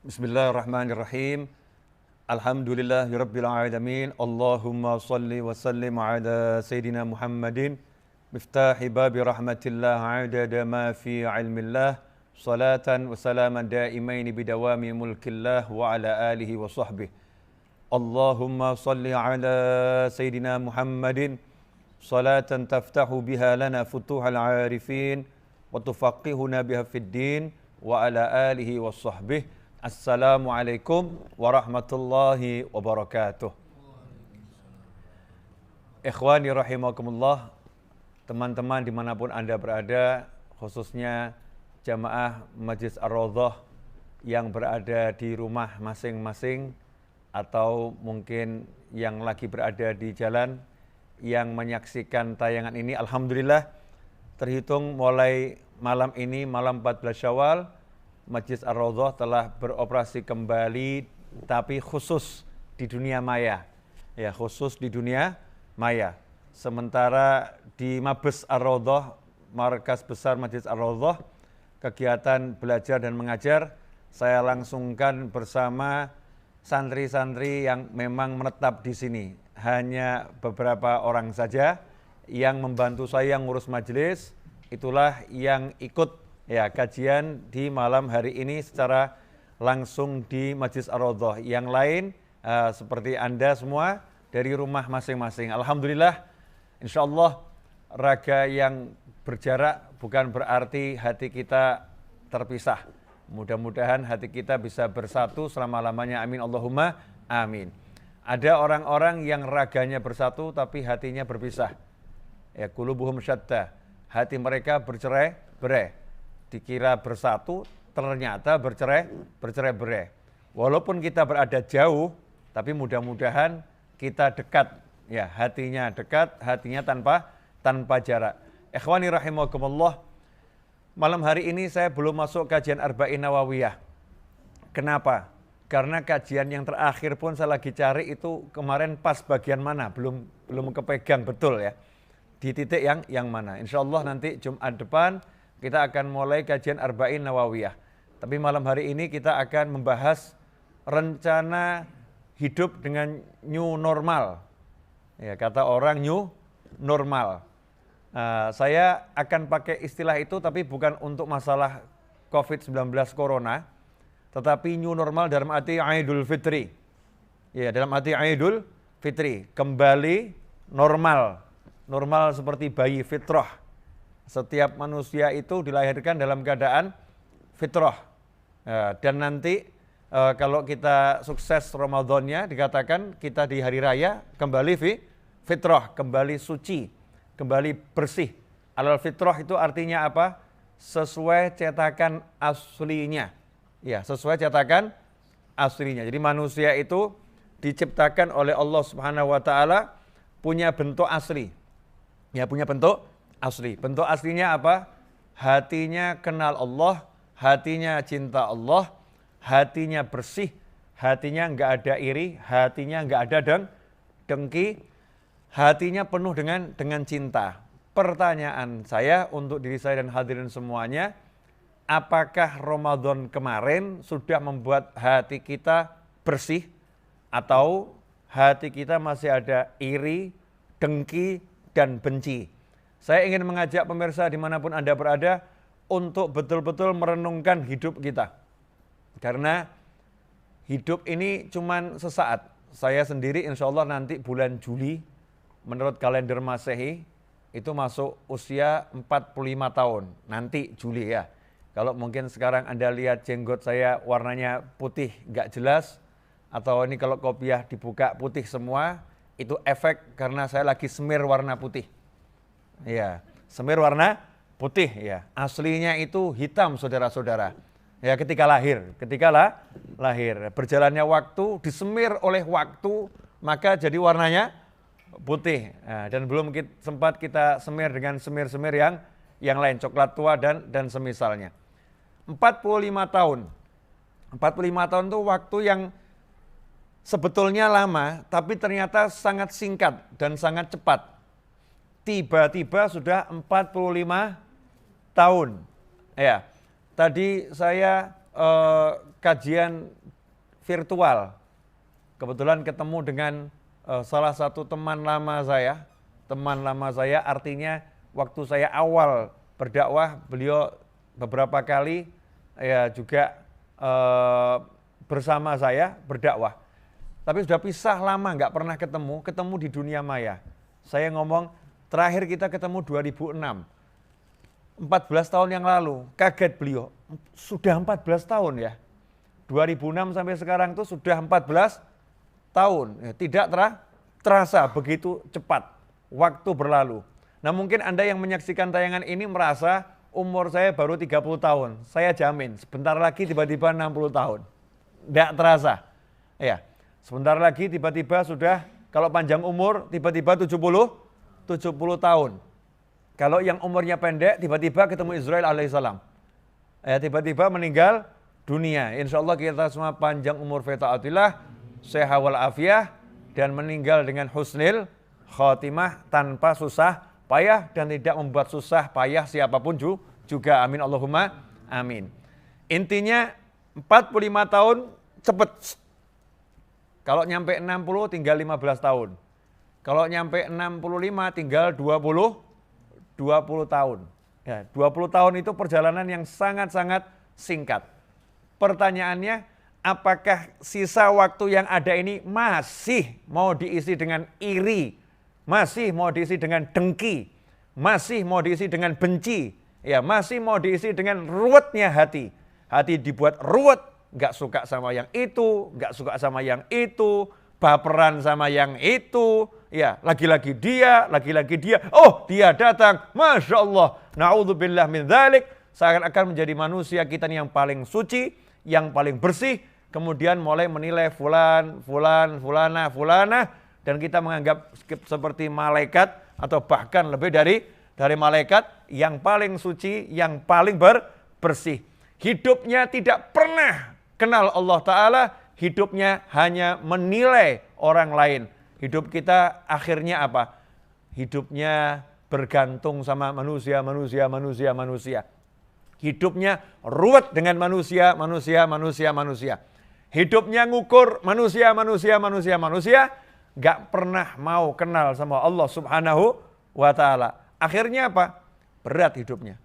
Bismillahirrahmanirrahim. Alhamdulillahirabbil alamin. Allahumma shalli wa sallim ala sayidina Muhammadin miftahi babi rahmatillah adada ma fi ilmillah salatan wa salaman daimaini bidawami mulkillah wa ala alihi wa sahbihi. Allahumma shalli ala sayidina Muhammadin salatan taftahu biha lana futuhal arifin wa tufaqihuna biha fid din wa ala alihi wa sahbihi. Assalamualaikum warahmatullahi wabarakatuh. Ikhwani rahimakumullah, teman-teman dimanapun Anda berada, khususnya jamaah Majlis Ar-Raudhah yang berada di rumah masing-masing atau mungkin yang lagi berada di jalan yang menyaksikan tayangan ini. Alhamdulillah, terhitung mulai malam ini, malam 14 Syawal, Majlis Ar-Raudhah telah beroperasi kembali, tapi khusus di dunia maya. Ya, khusus di dunia maya. Sementara di Mabes Ar-Raudhah, markas besar Majlis Ar-Raudhah, kegiatan belajar dan mengajar, saya langsungkan bersama santri-santri yang memang menetap di sini. Hanya beberapa orang saja yang membantu saya ngurus majelis, itulah yang ikut kajian di malam hari ini secara langsung di Majlis Ar-Raudhah. Yang lain seperti Anda semua dari rumah masing-masing. Alhamdulillah, insya Allah raga yang berjarak bukan berarti hati kita terpisah. Mudah-mudahan hati kita bisa bersatu selama-lamanya. Amin Allahumma amin. Ada orang-orang yang raganya bersatu tapi hatinya berpisah. Ya, qulubuhum syatta. Hati mereka bercerai-berai. Dikira bersatu, ternyata bercerai-berai. Walaupun kita berada jauh, tapi mudah-mudahan kita dekat. Ya, hatinya dekat, hatinya tanpa jarak. Ikhwani rahimakumullah, malam hari ini saya belum masuk kajian Arba'in Nawawiyah. Kenapa? Karena kajian yang terakhir pun saya lagi cari itu kemarin pas bagian mana, belum kepegang betul ya. Di titik yang mana. Insya Allah nanti Jumat depan kita akan mulai kajian Arba'in Nawawiyah. Tapi malam hari ini kita akan membahas rencana hidup dengan new normal. Ya, kata orang new normal. Saya akan pakai istilah itu tapi bukan untuk masalah COVID-19 Corona, tetapi new normal dalam arti Idul Fitri. Ya, dalam arti Idul Fitri, kembali normal. Normal seperti bayi fitrah. Setiap manusia itu dilahirkan dalam keadaan fitrah. Dan nanti kalau kita sukses Ramadannya, dikatakan kita di hari raya kembali fitrah, kembali suci, kembali bersih. Alal fitrah itu artinya apa? Sesuai cetakan aslinya. Ya, sesuai cetakan aslinya. Jadi manusia itu diciptakan oleh Allah Subhanahu wa taala punya bentuk asli. Ya, punya bentuk asli. Bentuk aslinya apa? Hatinya kenal Allah, hatinya cinta Allah, hatinya bersih, hatinya enggak ada iri, hatinya enggak ada dengki, hatinya penuh dengan cinta. Pertanyaan saya untuk diri saya dan hadirin semuanya, apakah Ramadan kemarin sudah membuat hati kita bersih atau hati kita masih ada iri, dengki, dan benci? Saya ingin mengajak pemirsa dimanapun Anda berada untuk betul-betul merenungkan hidup kita. Karena hidup ini cuma sesaat. Saya sendiri insya Allah nanti bulan Juli menurut kalender Masehi itu masuk usia 45 tahun. Nanti Juli ya. Kalau mungkin sekarang Anda lihat jenggot saya warnanya putih gak jelas, atau ini kalau kopiah dibuka putih semua, itu efek karena saya lagi semir warna putih. Ya, semir warna putih ya. Aslinya itu hitam saudara-saudara. Ya, ketika lahir, berjalannya waktu disemir oleh waktu maka jadi warnanya putih. Nah, dan belum sempat kita semir dengan semir-semir yang lain, coklat tua dan semisalnya. 45 tahun. 45 tahun itu waktu yang sebetulnya lama tapi ternyata sangat singkat dan sangat cepat. Tiba-tiba sudah 45 tahun. Ya, tadi saya kajian virtual. Kebetulan ketemu dengan salah satu teman lama saya. Teman lama saya artinya waktu saya awal berdakwah, beliau beberapa kali ya juga bersama saya berdakwah. Tapi sudah pisah lama, nggak pernah ketemu di dunia maya. Saya ngomong, terakhir kita ketemu 2006. 14 tahun yang lalu, kaget beliau, sudah 14 tahun ya. 2006 sampai sekarang itu sudah 14 tahun, ya, tidak terasa begitu cepat waktu berlalu. Nah mungkin Anda yang menyaksikan tayangan ini merasa umur saya baru 30 tahun, saya jamin sebentar lagi tiba-tiba 60 tahun. Tidak terasa, ya. Sebentar lagi tiba-tiba sudah, kalau panjang umur tiba-tiba 70 tahun. Kalau yang umurnya pendek, tiba-tiba ketemu Israil alaihissalam. Tiba-tiba meninggal dunia. Insya Allah kita semua panjang umur fi taatillah, sehat wal afiyah, dan meninggal dengan husnil khotimah tanpa susah payah dan tidak membuat susah payah siapapun juga. Amin Allahumma amin. Intinya 45 tahun cepet. Kalau nyampe 60 tinggal 15 tahun. Kalau nyampe 65 tinggal 20 tahun. Ya, 20 tahun itu perjalanan yang sangat-sangat singkat. Pertanyaannya, apakah sisa waktu yang ada ini masih mau diisi dengan iri, masih mau diisi dengan dengki, masih mau diisi dengan benci, ya masih mau diisi dengan ruwetnya hati. Hati dibuat ruwet, nggak suka sama yang itu, nggak suka sama yang itu, baperan sama yang itu, ya lagi-lagi dia, oh dia datang, Masya Allah, na'udzubillah min dzalik, seakan-akan menjadi manusia kita yang paling suci, yang paling bersih, kemudian mulai menilai fulana, dan kita menganggap seperti malaikat, atau bahkan lebih dari malaikat, yang paling suci, yang paling bersih. Hidupnya tidak pernah kenal Allah Ta'ala, hidupnya hanya menilai orang lain. Hidup kita akhirnya apa? Hidupnya bergantung sama manusia. Hidupnya ruwet dengan manusia. Hidupnya ngukur manusia. Gak pernah mau kenal sama Allah Subhanahu wa Ta'ala. Akhirnya apa? Berat hidupnya.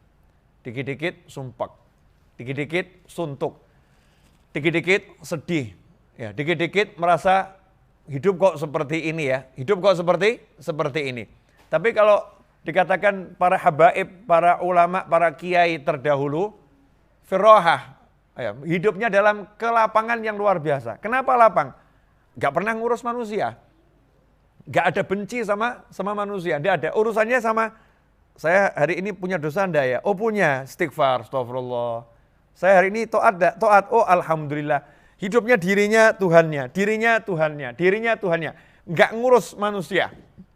Dikit-dikit sumpek, dikit-dikit suntuk, dikit-dikit sedih. Ya, dikit-dikit merasa hidup kok seperti ini ya, hidup kok seperti ini. Tapi kalau dikatakan para habaib, para ulama, para kiai terdahulu, firrohah, ya, hidupnya dalam kelapangan yang luar biasa. Kenapa lapang? Gak pernah ngurus manusia, gak ada benci sama manusia, tidak ada urusannya sama. Saya hari ini punya dosa enggak ya? Oh punya, istighfar, astagfirullah. Saya hari ini taat, oh alhamdulillah. Hidupnya dirinya Tuhannya. Nggak ngurus manusia.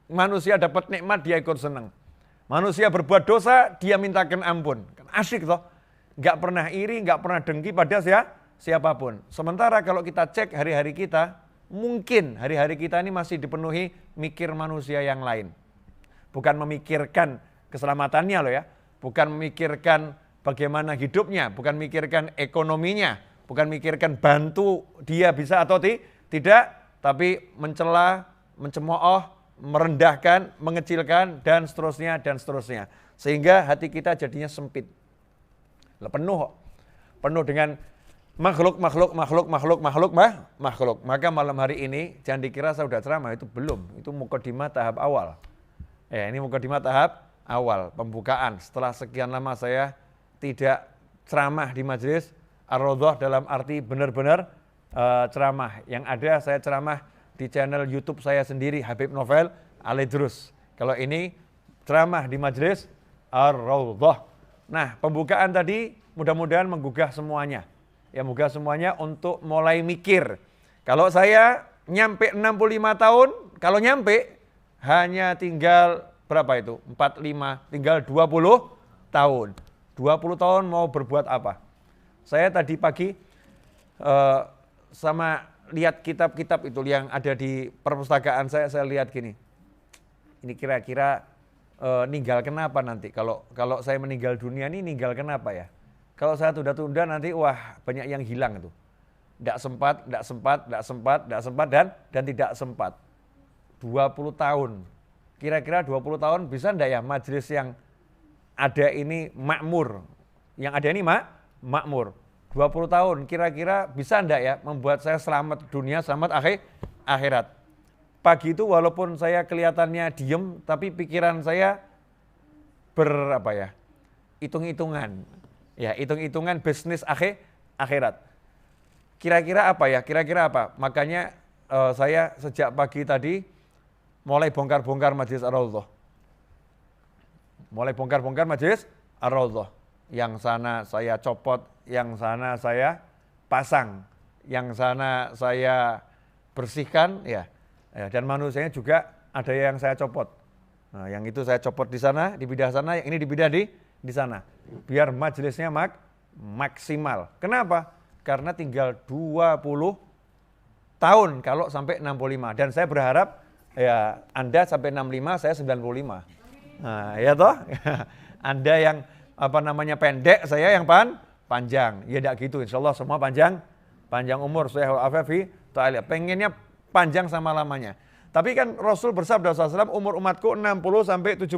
Manusia dapat nikmat, dia ikut senang. Manusia berbuat dosa, dia mintakan ampun. Asyik toh. Nggak pernah iri, nggak pernah dengki pada siapapun. Sementara kalau kita cek hari-hari kita, mungkin hari-hari kita ini masih dipenuhi mikir manusia yang lain. Bukan memikirkan keselamatannya loh ya. Bukan memikirkan bagaimana hidupnya, bukan memikirkan ekonominya, bukan memikirkan bantu dia bisa atau tidak, tapi mencela, mencemooh, merendahkan, mengecilkan, dan seterusnya. Sehingga hati kita jadinya sempit. Penuh dengan makhluk. Maka malam hari ini, jangan dikira saya sudah ceramah, itu belum. Itu mukadimah tahap awal. Ya, ini mukadimah tahap awal, pembukaan. Setelah sekian lama saya tidak ceramah di majelis Ar-Raudhah dalam arti benar-benar ceramah. Yang ada saya ceramah di channel YouTube saya sendiri, Habib Novel Al-Idrus. Kalau ini ceramah di majelis Ar-Raudhah. Nah, pembukaan tadi mudah-mudahan menggugah semuanya. Ya, menggugah semuanya untuk mulai mikir. Kalau saya nyampe 65 tahun, kalau nyampe hanya tinggal berapa itu? 45, tinggal 20 tahun. 20 tahun mau berbuat apa? Saya tadi pagi sama lihat kitab-kitab itu yang ada di perpustakaan saya lihat gini. Ini kira-kira ninggal kenapa nanti? Kalau saya meninggal dunia ini ninggal kenapa ya? Kalau saya tunda-tunda nanti wah banyak yang hilang itu. Tidak sempat, dan tidak sempat. 20 tahun. Kira-kira 20 tahun bisa enggak ya majelis yang ada ini makmur. Yang ada ini makmur. 20 tahun kira-kira bisa enggak ya membuat saya selamat dunia, selamat akhirat. Pagi itu walaupun saya kelihatannya diem, tapi pikiran saya hitung-hitungan. Ya, hitung-hitungan bisnis akhirat. Kira-kira apa ya? Kira-kira apa? Makanya saya sejak pagi tadi mulai bongkar-bongkar Majelis Ar-Raudhah. Mulai bongkar-bongkar Majelis Ar-Raudhah. Yang sana saya copot, yang sana saya pasang, yang sana saya bersihkan, ya. Dan manusianya juga ada yang saya copot. Nah, yang itu saya copot di sana, dipidah sana, yang ini dipidah di sana. Biar majelisnya maksimal. Kenapa? Karena tinggal 20 tahun kalau sampai 65. Dan saya berharap ya Anda sampai 65, saya 95. Nah, ya toh? Anda yang pendek, saya yang panjang. Ya tidak gitu, insya Allah semua panjang umur. Saya afafi ta'ala. Pengennya panjang sama lamanya. Tapi kan Rasul bersabda SAW, umur umatku 60 sampai 70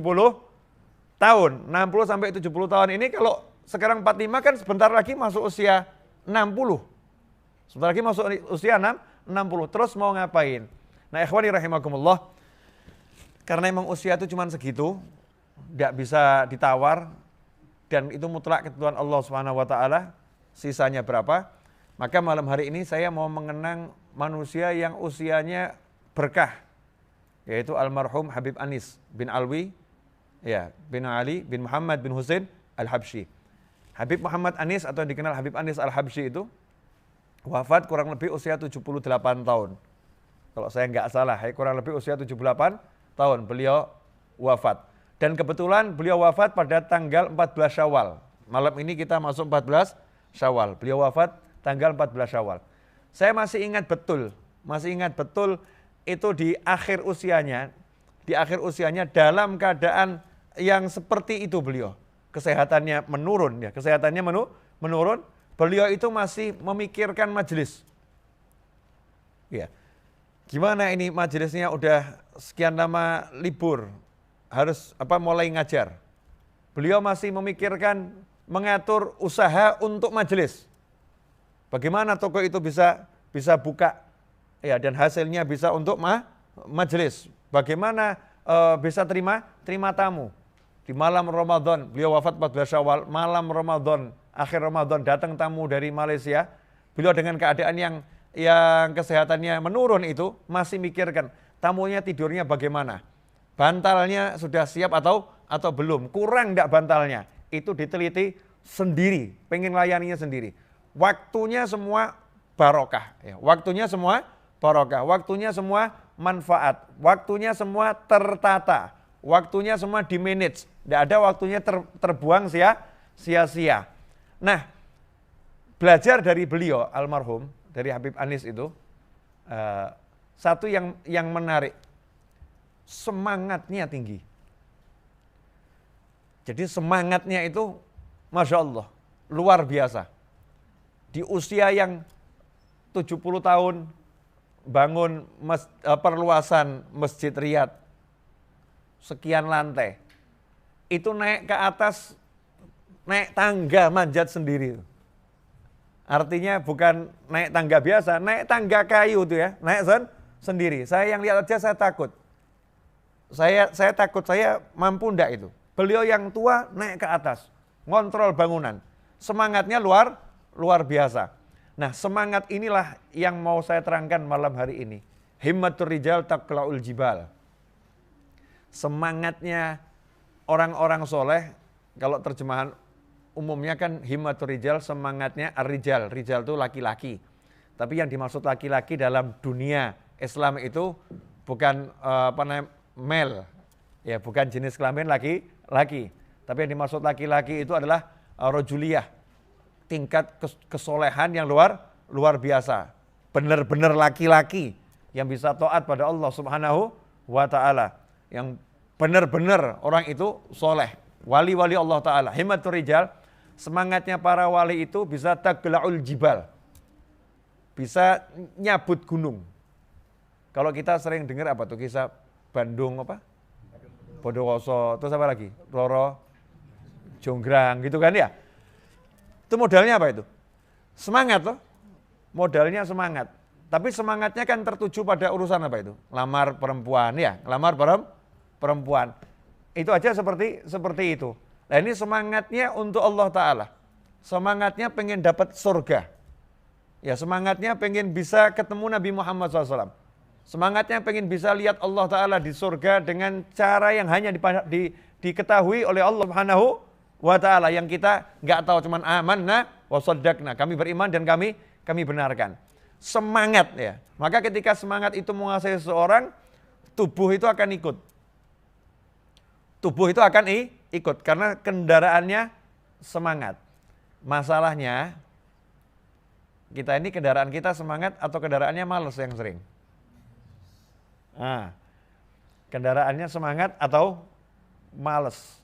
tahun. 60 sampai 70 tahun ini kalau sekarang 45 kan sebentar lagi masuk usia 60. Sebentar lagi masuk usia 60. Terus mau ngapain? Nah, ikhwani rahimakumullah. Karena emang usia itu cuma segitu, tidak bisa ditawar, dan itu mutlak ketentuan Allah Subhanahu wa taala, sisanya berapa? Maka malam hari ini saya mau mengenang manusia yang usianya berkah, yaitu almarhum Habib Anis bin Alwi, ya, bin Ali bin Muhammad bin Husain Al-Habsyi. Habib Muhammad Anis atau yang dikenal Habib Anis Al-Habsyi itu wafat kurang lebih usia 78 tahun. Kalau saya nggak salah, kurang lebih usia 78 tahun beliau wafat. Dan kebetulan beliau wafat pada tanggal 14 Syawal. Malam ini kita masuk 14 Syawal. Beliau wafat tanggal 14 Syawal. Saya masih ingat betul itu di akhir usianya dalam keadaan yang seperti itu beliau. Kesehatannya menurun, ya, menurun. Beliau itu masih memikirkan majelis. Ya. Gimana ini majelisnya udah sekian lama libur, harus mulai ngajar. Beliau masih memikirkan mengatur usaha untuk majelis. Bagaimana toko itu bisa buka, ya, dan hasilnya bisa untuk majelis. Bagaimana bisa terima tamu. Di malam Ramadan, beliau wafat 14 Syawal, malam Ramadan, akhir Ramadan datang tamu dari Malaysia. Beliau dengan keadaan yang kesehatannya menurun itu masih mikirkan tamunya tidurnya bagaimana. Bantalnya sudah siap atau belum, kurang enggak bantalnya. Itu diteliti sendiri, pengen layaninya sendiri. Waktunya semua barokah, ya. Waktunya semua barokah, waktunya semua manfaat, waktunya semua tertata, waktunya semua di-manage. Tidak ada waktunya terbuang sia-sia. Nah, belajar dari beliau almarhum, dari Habib Anis itu, satu yang menarik, semangatnya tinggi. Jadi semangatnya itu Masya Allah, luar biasa. Di usia yang 70 tahun, bangun perluasan Masjid Riyadh, sekian lantai, itu naik ke atas, naik tangga manjat sendiri. Artinya bukan naik tangga biasa, naik tangga kayu itu ya, naik sendiri. Saya yang lihat aja saya takut. Saya takut, saya mampu enggak itu. Beliau yang tua naik ke atas, ngontrol bangunan. Semangatnya luar biasa. Nah, semangat inilah yang mau saya terangkan malam hari ini. Himmatur rijal taqla'ul jibal. Semangatnya orang-orang soleh, kalau terjemahan umumnya kan himmatur rijal, semangatnya ar-rijal. Rijal itu laki-laki. Tapi yang dimaksud laki-laki dalam dunia Islam itu bukan male, ya, bukan jenis kelamin laki-laki. Tapi yang dimaksud laki-laki itu adalah rojuliyah, tingkat kesolehan yang luar biasa. Benar-benar laki-laki yang bisa taat pada Allah Subhanahu wa taala. Yang benar-benar orang itu soleh, wali-wali Allah taala. Himmatur rijal, Semangatnya para wali itu bisa tagla'ul jibal. Bisa nyabut gunung. Kalau kita sering dengar apa tuh kisah Bandung apa? Bondowoso, terus apa lagi? Roro Jonggrang gitu kan ya. Itu modalnya apa itu? Semangat loh. Modalnya semangat. Tapi semangatnya kan tertuju pada urusan apa itu? Lamar perempuan ya, lamar perempuan. Itu aja seperti itu. Nah ini semangatnya untuk Allah Ta'ala. Semangatnya pengen dapat surga. Ya semangatnya pengen bisa ketemu Nabi Muhammad SAW. Semangatnya pengen bisa lihat Allah Ta'ala di surga dengan cara yang hanya diketahui oleh Allah Subhanahu wa Ta'ala. Yang kita nggak tahu, cuman amanna wa shaddaqna. Kami beriman dan kami benarkan. Semangat ya. Maka ketika semangat itu menguasai seseorang, tubuh itu akan ikut. Tubuh itu akan ikut karena kendaraannya semangat. Masalahnya kita ini kendaraan kita semangat atau kendaraannya malas yang sering? Nah, kendaraannya semangat atau malas?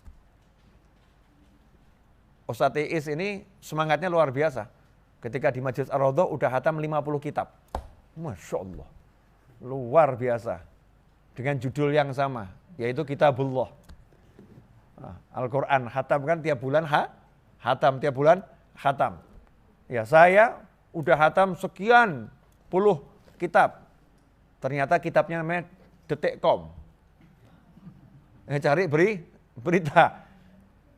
Ustadz Iis ini semangatnya luar biasa. Ketika di Majlis Ar-Raudhah udah hatam 50 kitab. Masya Allah. Luar biasa. Dengan judul yang sama, yaitu Kitabullah. Al-Quran, hatam kan tiap bulan hatam, tiap bulan hatam. Ya saya udah hatam sekian puluh kitab. Ternyata kitabnya namanya Detik.com. Cari berita.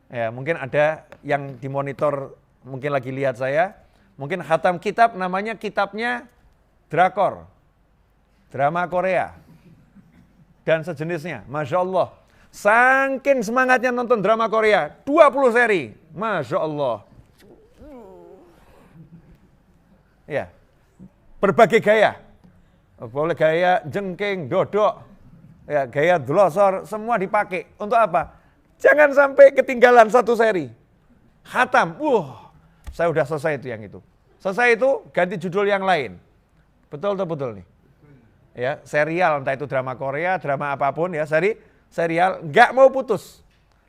Ya, mungkin ada yang dimonitor, mungkin lagi lihat saya. Mungkin hatam kitab namanya kitabnya drakor. Drama Korea. Dan sejenisnya. Masya Allah. Saking semangatnya nonton drama Korea, 20 seri, Masya Allah. Ya, berbagai gaya, boleh gaya jengking, dodok, ya gaya delosor, semua dipakai. Untuk apa? Jangan sampai ketinggalan satu seri. Khatam, saya udah selesai itu yang itu. Selesai itu ganti judul yang lain. Betul nih. Ya, serial entah itu drama Korea, drama apapun ya, serial nggak mau putus,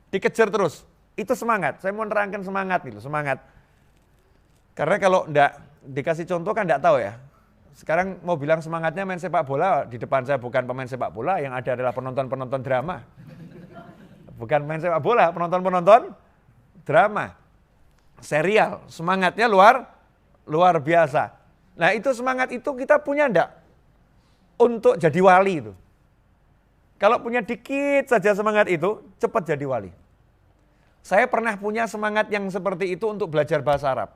dikejar terus. Itu semangat. Saya mau nerangkan semangat itu, semangat. Karena kalau nggak dikasih contoh kan nggak tahu ya. Sekarang mau bilang semangatnya main sepak bola, di depan saya bukan pemain sepak bola, yang ada adalah penonton-penonton drama. Bukan main sepak bola, penonton-penonton drama. Serial, semangatnya luar biasa. Nah itu semangat itu kita punya enggak? Untuk jadi wali itu. Kalau punya dikit saja semangat itu, cepat jadi wali. Saya pernah punya semangat yang seperti itu untuk belajar bahasa Arab.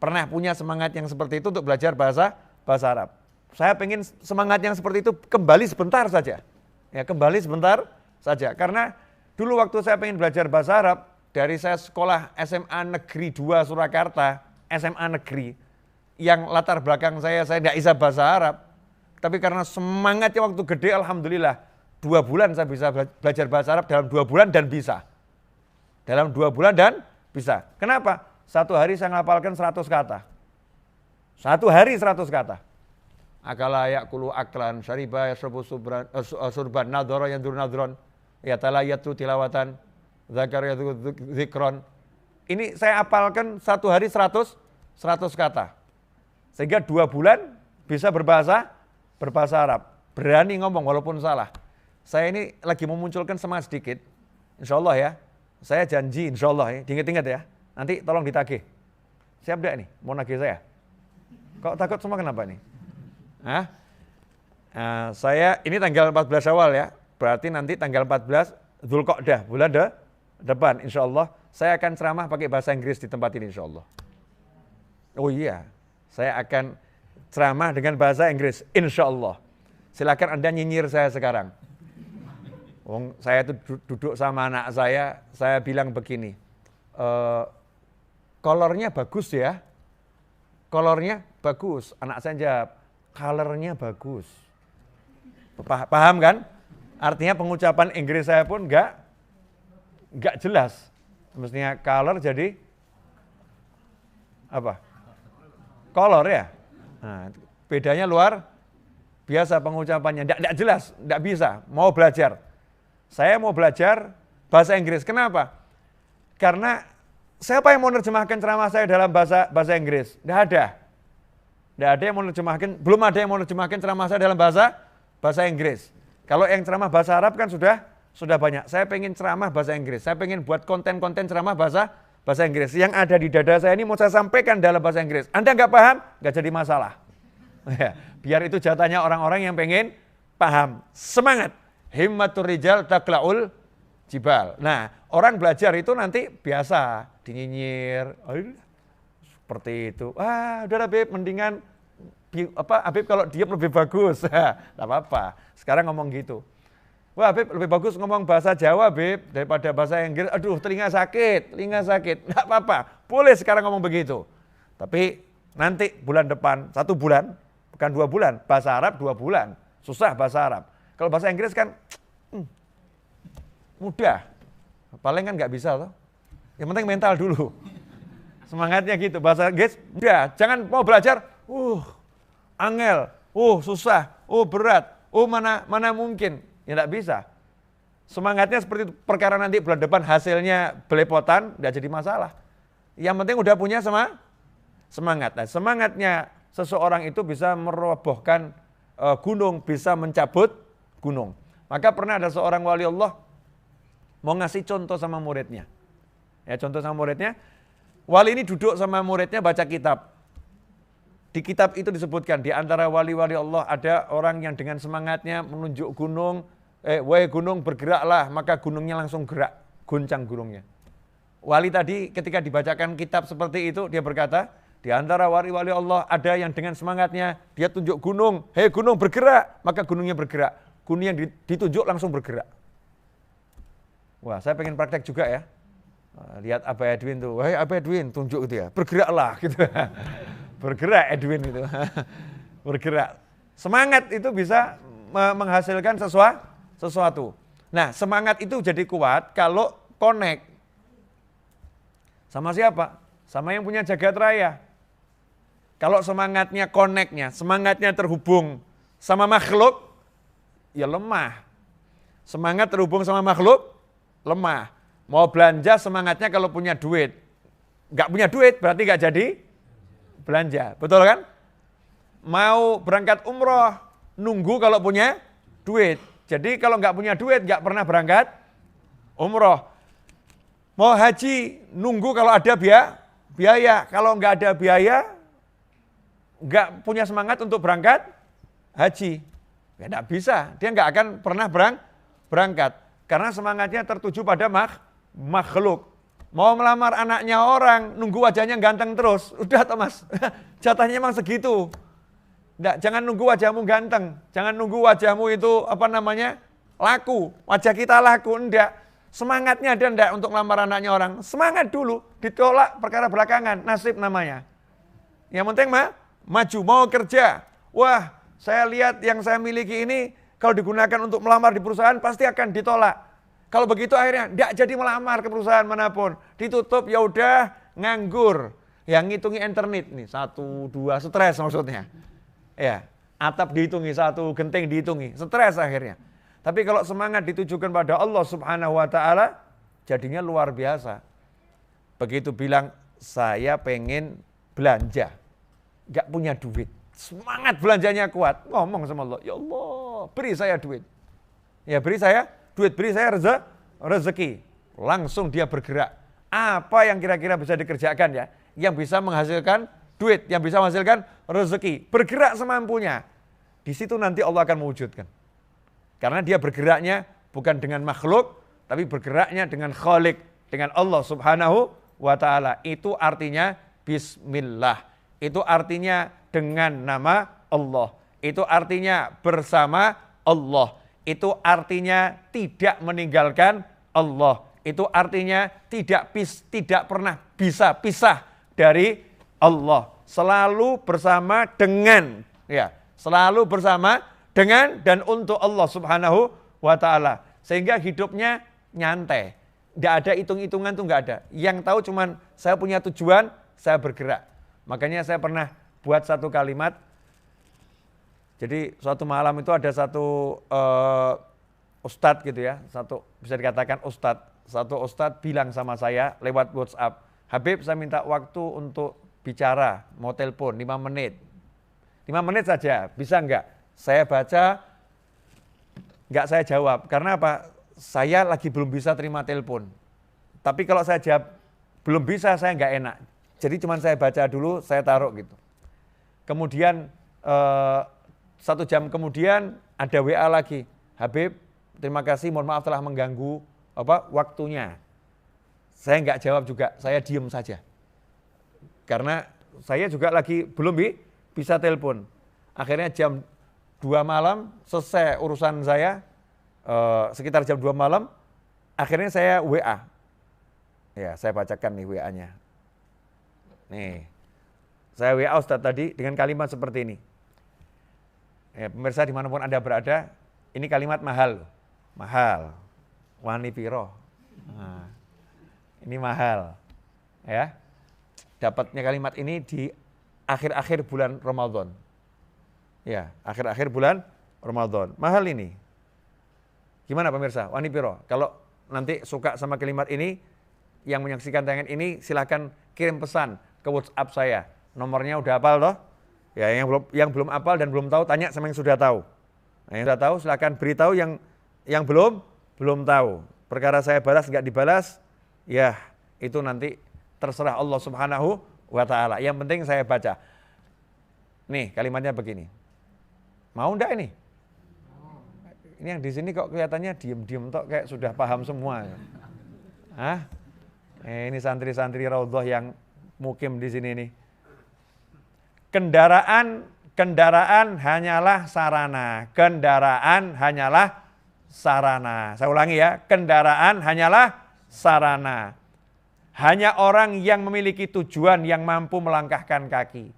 Pernah punya semangat yang seperti itu untuk belajar bahasa Arab. Saya pengen semangat yang seperti itu kembali sebentar saja. Ya, kembali sebentar saja. Karena dulu waktu saya pengen belajar bahasa Arab, dari saya sekolah SMA Negeri 2 Surakarta, SMA Negeri, yang latar belakang saya tidak bisa bahasa Arab. Tapi karena semangatnya waktu gede, alhamdulillah 2 bulan saya bisa belajar bahasa Arab dalam 2 bulan dan bisa. Dalam 2 bulan dan bisa. Kenapa? 1 hari saya ngapalkan 100 kata. 1 hari 100 kata. Akala yakulu aklan, syariba yasrabu surban, nadhara yandur nadron, yatalayatu tilawatan, zakar yatu zikron. Ini saya hafalkan 1 hari 100 kata. Sehingga 2 bulan bisa berbahasa Arab. Berani ngomong walaupun salah. Saya ini lagi memunculkan semangat sedikit. Insya Allah ya. Saya janji insya Allah ya. Diingat-ingat ya. Nanti tolong ditagih. Siap gak nih? Mau nagih saya? Kok takut semua kenapa nih? Saya ini tanggal 14 Syawal ya. Berarti nanti tanggal 14 Dzulqa'dah, bulan depan insya Allah. Saya akan ceramah pakai bahasa Inggris di tempat ini insya Allah. Oh iya. Saya akan ceramah dengan bahasa Inggris, insya Allah. Silakan Anda nyinyir saya sekarang. Saya tuh duduk sama anak saya bilang begini, kolornya bagus ya, kolornya bagus. Anak saya jawab, colornya bagus. Paham kan? Artinya pengucapan Inggris saya pun nggak jelas. Mestinya color jadi apa? Color ya. Nah, bedanya luar biasa pengucapannya, tidak jelas, tidak bisa, mau belajar. Saya mau belajar bahasa Inggris, kenapa? Karena Siapa yang mau nerjemahkan ceramah saya dalam bahasa Inggris? Tidak ada. Tidak ada yang mau nerjemahkan, belum ada yang mau nerjemahkan ceramah saya dalam bahasa Inggris. Kalau yang ceramah bahasa Arab kan sudah banyak. Saya pengen ceramah bahasa Inggris. Saya pengen buat konten-konten ceramah bahasa Inggris. Yang ada di dada saya ini mau saya sampaikan dalam bahasa Inggris. Anda nggak paham? Nggak jadi masalah. Ya, biar itu jatahnya orang-orang yang pengen paham. Semangat. Himmatur rijal takla'ul jibal. Nah, orang belajar itu nanti biasa dinyinyir. Seperti itu. Udah Habib, mendingan Habib kalau diam lebih bagus. Tidak apa-apa. Sekarang ngomong gitu. Wah, Habib lebih bagus ngomong bahasa Jawa, Habib, daripada bahasa Inggris. Aduh, telinga sakit. Tidak apa-apa. Boleh sekarang ngomong begitu. Tapi nanti bulan depan, 1 bulan, bukan 2 bulan. Bahasa Arab 2 bulan. Susah bahasa Arab. Kalau bahasa Inggris kan mudah. Paling kan nggak bisa loh. Yang penting mental dulu. Semangatnya gitu. Bahasa Inggris mudah. Jangan mau belajar, angel, susah, berat, mana mungkin. Ya nggak bisa. Semangatnya seperti itu. Perkara nanti bulan depan hasilnya belepotan, nggak jadi masalah. Yang penting udah punya semangat. Nah, semangatnya seseorang itu bisa merobohkan gunung, bisa mencabut gunung. Maka pernah ada seorang wali Allah mau ngasih contoh sama muridnya. Ya, contoh sama muridnya, wali ini duduk sama muridnya baca kitab. Di kitab itu disebutkan, di antara wali-wali Allah ada orang yang dengan semangatnya menunjuk gunung, wahai gunung bergeraklah, maka gunungnya langsung gerak, goncang gunungnya. Wali tadi ketika dibacakan kitab seperti itu, dia berkata, di antara wali-wali Allah ada yang dengan semangatnya, dia tunjuk gunung, hei gunung bergerak, maka gunungnya bergerak. Gunung yang ditunjuk langsung bergerak. Wah, saya pengen praktek juga ya. Lihat Abah Edwin tuh, wahai Abah Edwin, tunjuk itu ya, bergeraklah gitu. Bergerak Edwin itu. Bergerak. Semangat itu bisa menghasilkan sesuatu. Nah, semangat itu jadi kuat kalau connect. Sama siapa? Sama yang punya jagat raya. Kalau semangatnya connect-nya, semangatnya terhubung sama makhluk, ya lemah. Semangat terhubung sama makhluk, lemah. Mau belanja semangatnya kalau punya duit. Nggak punya duit berarti nggak jadi belanja. Betul kan? Mau berangkat umroh, nunggu kalau punya duit. Jadi kalau nggak punya duit, nggak pernah berangkat umroh. Mau haji, nunggu kalau ada biaya. Kalau nggak ada biaya, nggak punya semangat untuk berangkat haji. Ya nggak bisa, dia nggak akan pernah berangkat. Karena semangatnya tertuju pada makhluk. Mau melamar anaknya orang, nunggu wajahnya ganteng terus. Udah Thomas, jatahnya emang segitu. Nggak, jangan nunggu wajahmu ganteng. Jangan nunggu wajahmu itu laku. Wajah kita laku, enggak. Semangatnya ada enggak untuk melamar anaknya orang? Semangat dulu, ditolak perkara belakangan, nasib namanya. Yang penting maju, mau kerja. Wah, saya lihat yang saya miliki ini kalau digunakan untuk melamar di perusahaan pasti akan ditolak. Kalau begitu akhirnya tidak jadi melamar ke perusahaan manapun. Ditutup, ya udah nganggur. Yang ngitungi internet nih, 1, 2, stres maksudnya. Ya, atap dihitungi, 1 genting dihitungi, stres akhirnya. Tapi kalau semangat ditujukan pada Allah Subhanahu wa taala, jadinya luar biasa. Begitu bilang, saya pengen belanja, gak punya duit. Semangat belanjanya kuat, ngomong sama Allah, ya Allah, beri saya duit. Ya beri saya duit, beri saya rezeki. Langsung dia bergerak. Apa yang kira-kira bisa dikerjakan ya? Yang bisa menghasilkan duit, yang bisa menghasilkan rezeki. Bergerak semampunya. Di situ nanti Allah akan mewujudkan. Karena dia bergeraknya bukan dengan makhluk, tapi bergeraknya dengan Khalik, dengan Allah Subhanahu wa ta'ala. Itu artinya Bismillah. Itu artinya dengan nama Allah. Itu artinya bersama Allah. Itu artinya tidak meninggalkan Allah. Itu artinya tidak pernah bisa pisah dari Allah. Selalu bersama dengan, ya, selalu bersama dengan dan untuk Allah Subhanahu wa ta'ala. Sehingga hidupnya nyantai. Tidak ada hitung-hitungan tuh nggak ada. Yang tahu cuman saya punya tujuan, saya bergerak. Makanya saya pernah buat satu kalimat. Jadi suatu malam itu ada satu ustadz gitu ya, bisa dikatakan ustadz. Satu ustadz bilang sama saya lewat WhatsApp, Habib, saya minta waktu untuk bicara, mau telepon 5 menit. 5 menit saja, bisa enggak? Saya baca, enggak saya jawab. Karena apa? Saya lagi belum bisa terima telepon. Tapi kalau saya jawab, belum bisa, saya enggak enak. Jadi cuma saya baca dulu, saya taruh gitu. Kemudian 1 jam kemudian ada WA lagi. Habib, terima kasih, mohon maaf telah mengganggu waktunya. Saya enggak jawab juga, saya diem saja. Karena saya juga lagi belum bisa telepon. Akhirnya jam 2 malam selesai urusan saya, sekitar jam 2 malam, akhirnya saya WA. Ya, saya bacakan nih WA-nya. Nih, saya WA Ustadz tadi dengan kalimat seperti ini. Ya, pemirsa dimanapun Anda berada, ini kalimat mahal. Mahal. Wani piro. Nah, ini mahal. Ya. Dapatnya kalimat ini di akhir-akhir bulan Ramadan. Ya, akhir-akhir bulan Ramadan. Mahal ini. Gimana pemirsa? Wani piro? Kalau nanti suka sama kalimat ini, yang menyaksikan tayangan ini silakan kirim pesan ke WhatsApp saya. Nomornya udah hafal toh? Ya, yang belum hafal dan belum tahu tanya sama yang sudah tahu. Nah, yang sudah tahu silakan beritahu yang belum tahu. Perkara saya balas enggak dibalas, ya itu nanti terserah Allah Subhanahu wa taala. Yang penting saya baca. Nih, kalimatnya begini. Mau enggak ini? Ini yang di sini kok kelihatannya diem-diem tok kayak sudah paham semua. Hah? Ini santri-santri Raudhah yang mukim di sini nih. Kendaraan hanyalah sarana. Kendaraan hanyalah sarana. Saya ulangi ya, kendaraan hanyalah sarana. Hanya orang yang memiliki tujuan yang mampu melangkahkan kaki.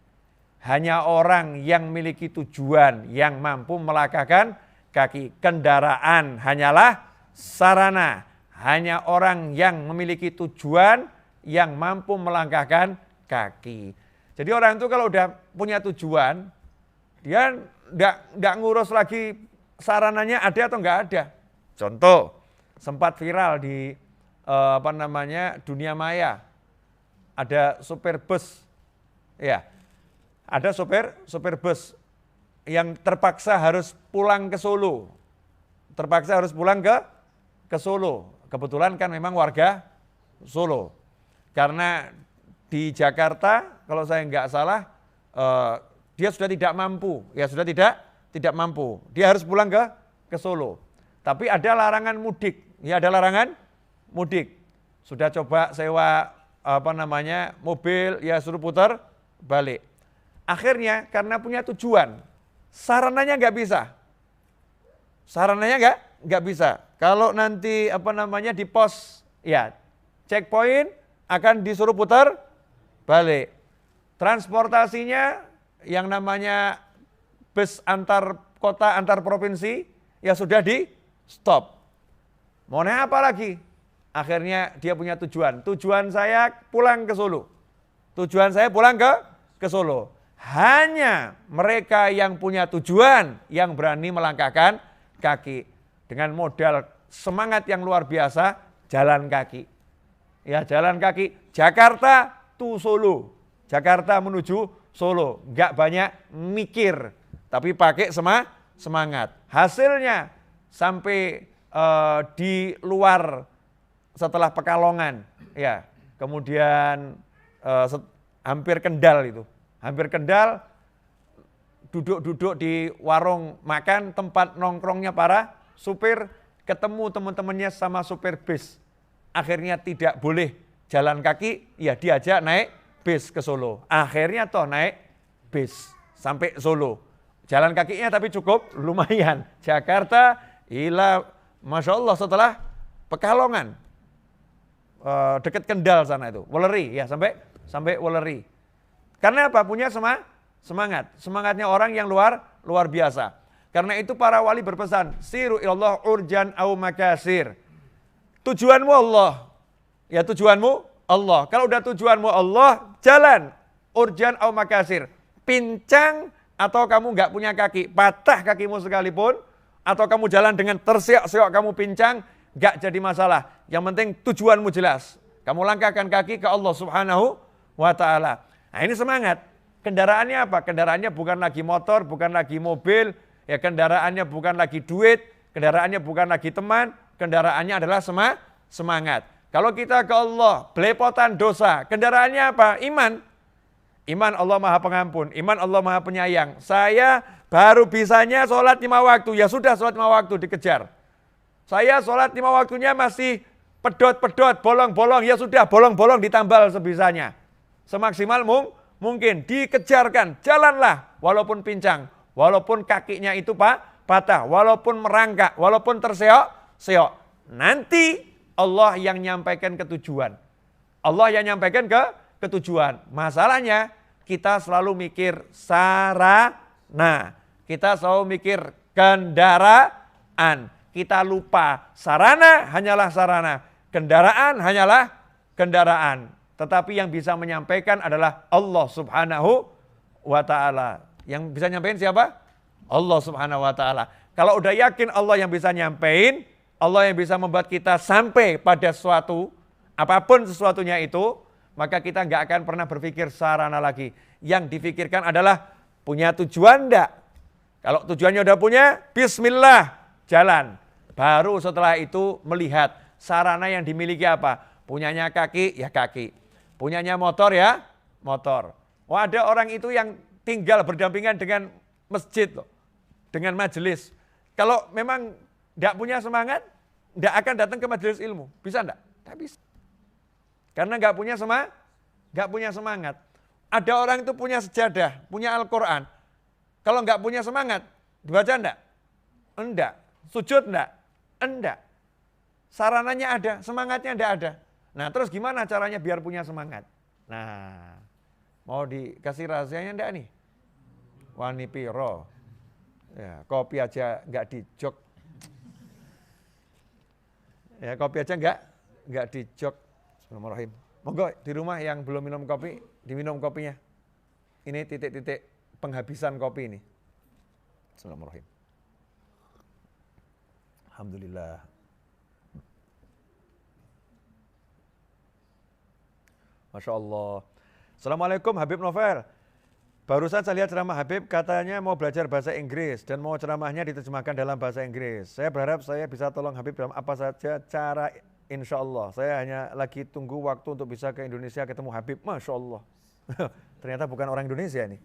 Hanya orang yang memiliki tujuan yang mampu melangkahkan kaki. Kendaraan hanyalah sarana. Hanya orang yang memiliki tujuan yang mampu melangkahkan kaki. Jadi orang itu kalau udah punya tujuan, dia enggak ngurus lagi sarananya ada atau enggak ada. Contoh, sempat viral di dunia maya. Ada supir bus. Ya. Ada supir bus yang terpaksa harus pulang ke Solo. Terpaksa harus pulang ke Solo. Kebetulan kan memang warga Solo. Karena di Jakarta, kalau saya nggak salah, dia sudah tidak mampu. Ya sudah tidak mampu. Dia harus pulang ke Solo. Tapi ada larangan mudik. Ya ada larangan mudik. Sudah coba sewa mobil, ya suruh putar balik. Akhirnya karena punya tujuan, sarananya nggak bisa. Sarananya nggak bisa. Kalau nanti di pos, ya checkpoint akan disuruh putar balik. Transportasinya yang namanya bus antar kota, antar provinsi, ya sudah di stop. Mau naik apa lagi? Akhirnya dia punya tujuan. Tujuan saya pulang ke Solo. Tujuan saya pulang ke Solo. Hanya mereka yang punya tujuan yang berani melangkahkan kaki. Dengan modal semangat yang luar biasa, jalan kaki. Ya, jalan kaki Jakarta to Solo. Jakarta menuju Solo. Enggak banyak mikir, tapi pakai semangat. Hasilnya sampai di luar setelah Pekalongan, ya. Kemudian hampir Kendal itu. Hampir Kendal, duduk-duduk di warung makan, tempat nongkrongnya para supir, ketemu teman-temannya sama supir bis. Akhirnya tidak boleh jalan kaki, ya diajak naik bis ke Solo. Akhirnya toh naik bis sampai Solo. Jalan kakinya tapi cukup lumayan. Jakarta, Masya Allah setelah Pekalongan. Dekat Kendal sana itu, Weleri ya sampai Weleri. Karena apa? Punya semangat. Semangatnya orang yang luar biasa. Karena itu para wali berpesan, siru ilallah urjan au makasir. Tujuanmu Allah. Ya tujuanmu Allah. Kalau udah tujuanmu Allah, jalan urjan au makasir. Pincang atau kamu nggak punya kaki, patah kakimu sekalipun, atau kamu jalan dengan terseok-seok kamu pincang, nggak jadi masalah. Yang penting tujuanmu jelas. Kamu langkahkan kaki ke Allah Subhanahu wa Ta'ala. Nah, ini semangat. Kendaraannya apa? Kendaraannya bukan lagi motor, bukan lagi mobil, ya kendaraannya bukan lagi duit, kendaraannya bukan lagi teman, kendaraannya adalah semangat. Kalau kita ke Allah, belepotan dosa, kendaraannya apa? Iman. Iman Allah Maha Pengampun, iman Allah Maha Penyayang. Saya baru bisanya sholat 5 waktu, ya sudah sholat 5 waktu dikejar. Saya sholat 5 waktunya masih pedot-pedot, bolong-bolong, ya sudah bolong-bolong ditambal sebisanya. Semaksimal mungkin dikejarkan, jalanlah walaupun pincang, walaupun kakinya itu patah, walaupun merangkak, walaupun terseok-seok. Nanti Allah yang nyampaikan ke tujuan. Allah yang nyampaikan ke tujuan. Masalahnya kita selalu mikir sarana, kita selalu mikir kendaraan. Kita lupa sarana hanyalah sarana, kendaraan hanyalah kendaraan. Tetapi yang bisa menyampaikan adalah Allah Subhanahu wa Ta'ala. Yang bisa nyampein siapa? Allah Subhanahu wa Ta'ala. Kalau udah yakin Allah yang bisa nyampein, Allah yang bisa membuat kita sampai pada sesuatu, apapun sesuatunya itu, maka kita nggak akan pernah berpikir sarana lagi. Yang difikirkan adalah punya tujuan enggak? Kalau tujuannya udah punya, bismillah, jalan. Baru setelah itu melihat sarana yang dimiliki apa. Punyanya kaki, ya kaki. Punyanya motor, ya motor. Wah, ada orang itu yang tinggal berdampingan dengan masjid loh, dengan majelis. Kalau memang tidak punya semangat, tidak akan datang ke majelis ilmu. Bisa enggak? Tidak bisa. Karena nggak punya semangat. Ada orang itu punya sejadah, punya Al-Quran. Kalau nggak punya semangat, dibaca enggak? Enggak. Sujud enggak? Enggak. Sarananya ada, semangatnya enggak ada. Nah, terus gimana caranya biar punya semangat? Nah, mau dikasih rahasianya enggak nih? Wani piro. Ya, kopi aja enggak dijok. Ya, kopi aja enggak dijok. Bismillahirrahmanirrahim. Monggo di rumah yang belum minum kopi, diminum kopinya. Ini titik-titik penghabisan kopi ini. Bismillahirrahmanirrahim. Alhamdulillah. Masya Allah. Assalamualaikum Habib Novel. Barusan saya lihat ceramah Habib, katanya mau belajar bahasa Inggris dan mau ceramahnya diterjemahkan dalam bahasa Inggris. Saya berharap saya bisa tolong Habib dalam apa saja cara, insya Allah. Saya hanya lagi tunggu waktu untuk bisa ke Indonesia ketemu Habib. Masya Allah. Ternyata bukan orang Indonesia nih.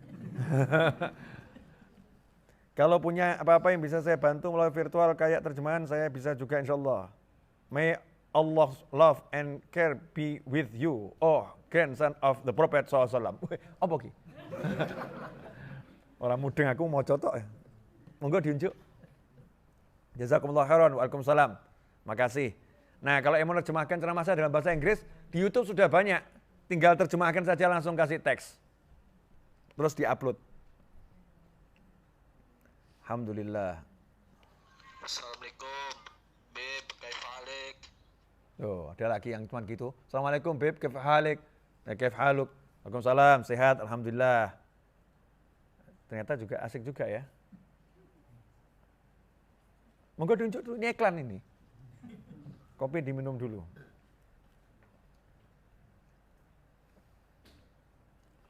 Kalau punya apa-apa yang bisa saya bantu melalui virtual kayak terjemahan, saya bisa juga insya Allah. May Allah's love and care be with you. Oh, grandson of the Prophet SAW. Apa ki? Orang mudeng aku mau cotok ya. Monggo diunjuk. Jazakumullah khairan. Waalaikumsalam. Makasih. Nah, kalau yang mau terjemahkan ceramah saya dalam bahasa Inggris, di YouTube sudah banyak. Tinggal terjemahkan saja, langsung kasih teks. Terus diupload. Alhamdulillah. Assalamualaikum, Beb, kaif halik? Oh, ada lagi yang cuma gitu. Assalamualaikum, Beb, kaif halik? Kaif haluk? Waalaikumsalam, sehat, alhamdulillah. Ternyata juga asik juga ya. Monggo diunjuk dulu, ini iklan ini. Kopi diminum dulu.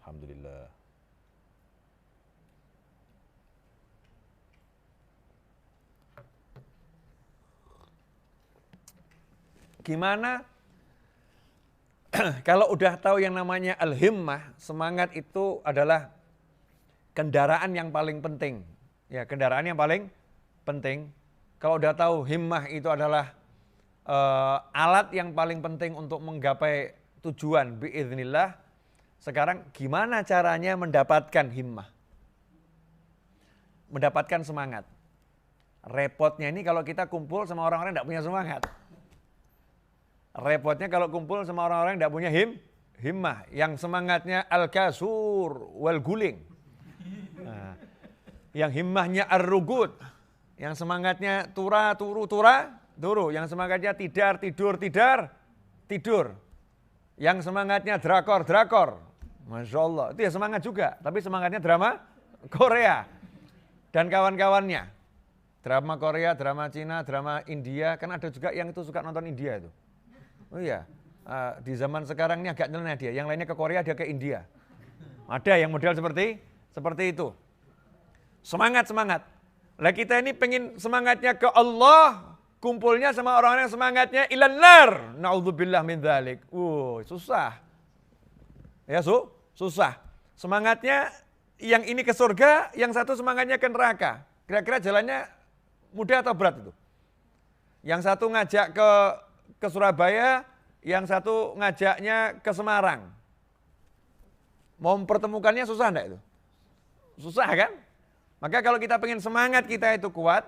Alhamdulillah. Gimana kalau udah tahu yang namanya al-himmah, semangat itu adalah kendaraan yang paling penting. Ya, kendaraan yang paling penting. Kalau udah tahu himmah itu adalah alat yang paling penting untuk menggapai tujuan biiznillah. Sekarang gimana caranya mendapatkan himmah? Mendapatkan semangat. Repotnya ini kalau kita kumpul sama orang-orang yang tidak punya semangat. Repotnya kalau kumpul sama orang-orang yang tidak punya himmah. Yang semangatnya al-kasur wal guling. Nah, yang himmahnya ar-rugud. Yang semangatnya tura, turu, tura, turu. Yang semangatnya tidar, tidur, tidar, tidur. Yang semangatnya drakor, drakor. Masya Allah, itu ya semangat juga. Tapi semangatnya drama Korea. Dan kawan-kawannya. Drama Korea, drama Cina, drama India. Kan ada juga yang itu suka nonton India itu. Oh iya, Di zaman sekarang ini agak nyeleneh dia, yang lainnya ke Korea, dia ke India. Ada yang model seperti itu. Semangat. Lah kita ini pengen semangatnya ke Allah, kumpulnya sama orang-orang yang semangatnya ilan nar. Na'udzubillah min dzalik. Susah. Ya, susah. Semangatnya yang ini ke surga, yang satu semangatnya ke neraka. Kira-kira jalannya mudah atau berat itu? Yang satu ngajak ke Surabaya, yang satu ngajaknya ke Semarang. Mau mempertemukannya susah enggak itu? Susah kan? Maka kalau kita pengen semangat kita itu kuat,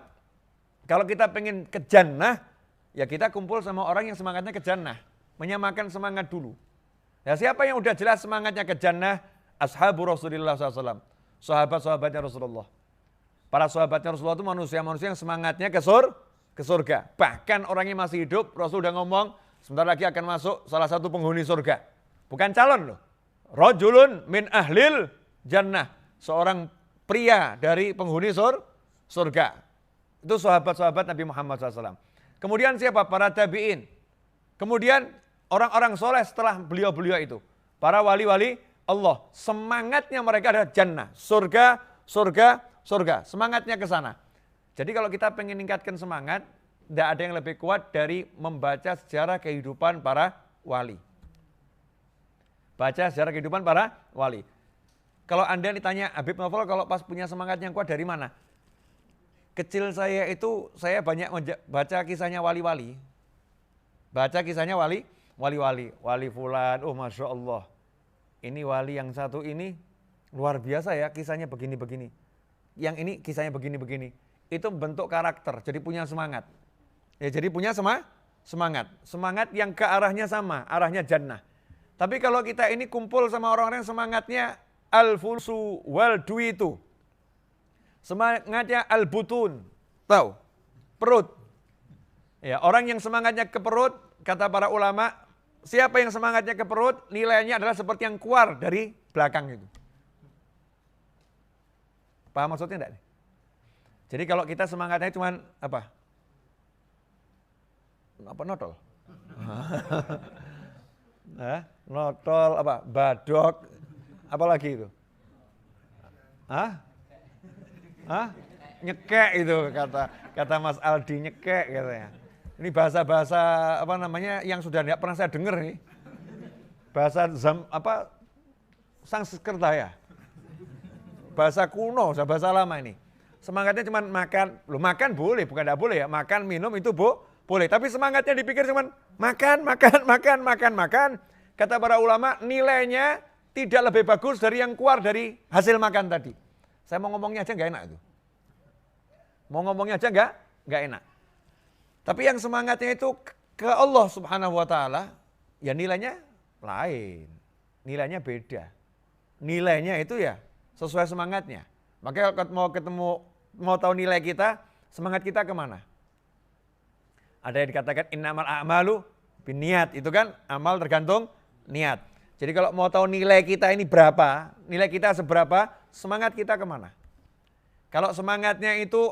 kalau kita pengen ke jannah, ya kita kumpul sama orang yang semangatnya ke jannah. Menyamakan semangat dulu. Ya siapa yang udah jelas semangatnya ke jannah? Ashabu Rasulullah SAW. Sahabat-sahabatnya Rasulullah. Para sahabatnya Rasulullah itu manusia-manusia yang semangatnya ke surga. Bahkan orangnya masih hidup, Rasul udah ngomong, sebentar lagi akan masuk salah satu penghuni surga. Bukan calon loh. Rajulun min ahlil jannah. Seorang pria dari penghuni surga. Itu sahabat-sahabat Nabi Muhammad SAW. Kemudian siapa? Para tabi'in. Kemudian orang-orang soleh setelah beliau-beliau itu. Para wali-wali Allah. Semangatnya mereka adalah jannah. Surga. Semangatnya ke sana. Jadi kalau kita pengen meningkatkan semangat, tidak ada yang lebih kuat dari membaca sejarah kehidupan para wali. Baca sejarah kehidupan para wali. Kalau Anda ditanya, Habib Novel kalau pas punya semangat yang kuat dari mana? Kecil saya itu, saya banyak baca kisahnya wali-wali. Baca kisahnya wali-wali. Wali fulan, Masya Allah. Ini wali yang satu ini, luar biasa ya kisahnya begini-begini. Yang ini kisahnya begini-begini. Itu bentuk karakter, jadi punya semangat. Ya jadi punya semangat. Semangat yang ke arahnya sama, arahnya jannah. Tapi kalau kita ini kumpul sama orang-orang yang semangatnya al-fulsu wal duitu. Semangatnya al-butun. Tahu? Perut. Ya, orang yang semangatnya ke perut, kata para ulama, siapa yang semangatnya ke perut, nilainya adalah seperti yang keluar dari belakang itu. Paham maksudnya enggak? Jadi kalau kita semangatnya cuman apa? Apa notol? Notol apa? Badok, apalagi itu? Nyekek itu kata Mas Aldi, nyekek katanya. Ini bahasa-bahasa apa namanya yang sudah tidak pernah saya dengar nih. Bahasa Sanskerta ya. Bahasa kuno, bahasa lama ini. Semangatnya cuma makan. Loh, makan boleh, bukan tidak boleh ya. Makan, minum itu boleh. Tapi semangatnya dipikir cuma makan. Kata para ulama, nilainya tidak lebih bagus dari yang keluar dari hasil makan tadi. Saya mau ngomongnya aja nggak enak itu. Mau ngomongnya aja nggak enak. Tapi yang semangatnya itu ke Allah Subhanahu wa taala, ya nilainya lain. Nilainya beda. Nilainya itu ya sesuai semangatnya. Makanya kalau mau tahu nilai kita, semangat kita kemana? Ada yang dikatakan innamal a'malu binniyat, itu kan amal tergantung niat. Jadi kalau mau tahu nilai kita ini berapa, nilai kita seberapa, semangat kita kemana? Kalau semangatnya itu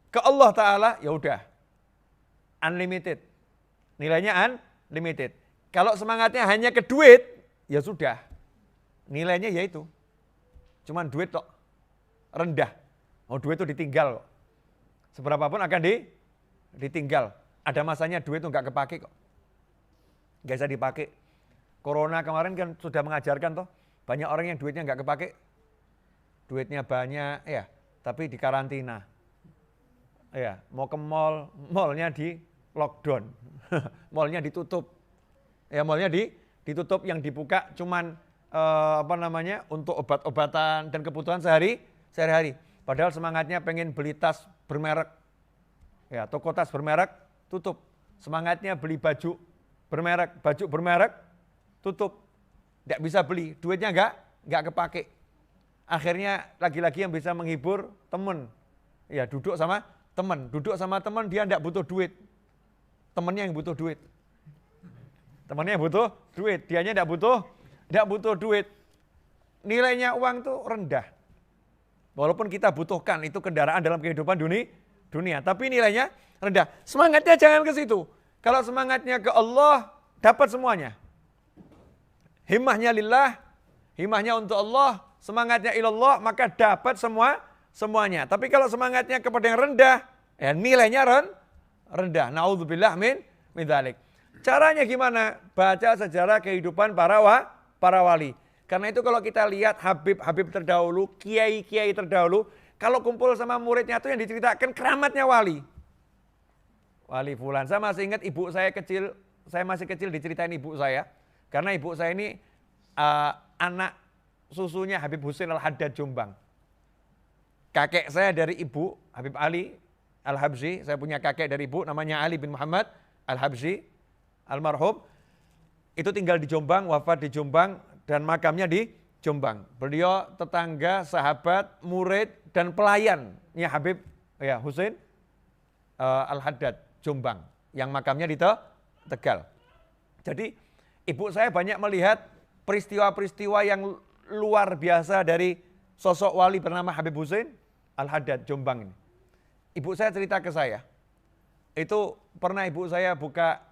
ke Allah Ta'ala, ya udah, unlimited. Nilainya unlimited. Kalau semangatnya hanya ke duit, ya sudah, nilainya ya itu. Cuman duit kok, rendah. Oh duit itu ditinggal kok. Seberapapun akan ditinggal. Ada masanya duit itu nggak kepake kok. Nggak bisa dipakai. Corona kemarin kan sudah mengajarkan toh, banyak orang yang duitnya nggak kepake. Duitnya banyak ya, tapi di karantina. Ya, mau ke mall, mallnya di lockdown. Mallnya ditutup. Ya, mallnya ditutup, yang dibuka cuman untuk obat-obatan dan kebutuhan sehari-hari. Padahal semangatnya pengen beli tas bermerek. Ya, toko tas bermerek tutup. Semangatnya beli baju bermerek tutup. Tidak bisa beli, duitnya enggak kepake. Akhirnya lagi-lagi yang bisa menghibur teman. Ya, duduk sama teman dia enggak butuh duit. Temannya yang butuh duit. Temannya yang butuh duit, dianya enggak butuh duit. Nilainya uang tuh rendah. Walaupun kita butuhkan itu kendaraan dalam kehidupan dunia, tapi nilainya rendah. Semangatnya jangan ke situ. Kalau semangatnya ke Allah, dapat semuanya. himmahnya lillah, himmahnya untuk Allah, semangatnya ilallah, maka dapat semuanya. Tapi kalau semangatnya kepada yang rendah, ya nilainya rendah. Na'udzubillah min dzalik. Caranya gimana? Baca sejarah kehidupan para wali. Karena itu kalau kita lihat Habib terdahulu, kiai-kiai terdahulu, kalau kumpul sama muridnya itu yang diceritakan keramatnya wali. Wali fulan. Saya masih ingat ibu saya kecil, saya masih kecil diceritain ibu saya. Karena ibu saya ini anak susunya Habib Husain Al-Haddad Jombang. Kakek saya dari ibu, Habib Ali Al-Habsyi. Saya punya kakek dari ibu, namanya Ali bin Muhammad Al-Habsyi, almarhum. Itu tinggal di Jombang, wafat di Jombang, dan makamnya di Jombang. Beliau tetangga, sahabat, murid, dan pelayannya Habib Husain Al-Haddad Jombang, yang makamnya di Tegal. Jadi ibu saya banyak melihat peristiwa-peristiwa yang luar biasa dari sosok wali bernama Habib Husain Al-Haddad Jombang ini. Ibu saya cerita ke saya, itu pernah ibu saya buka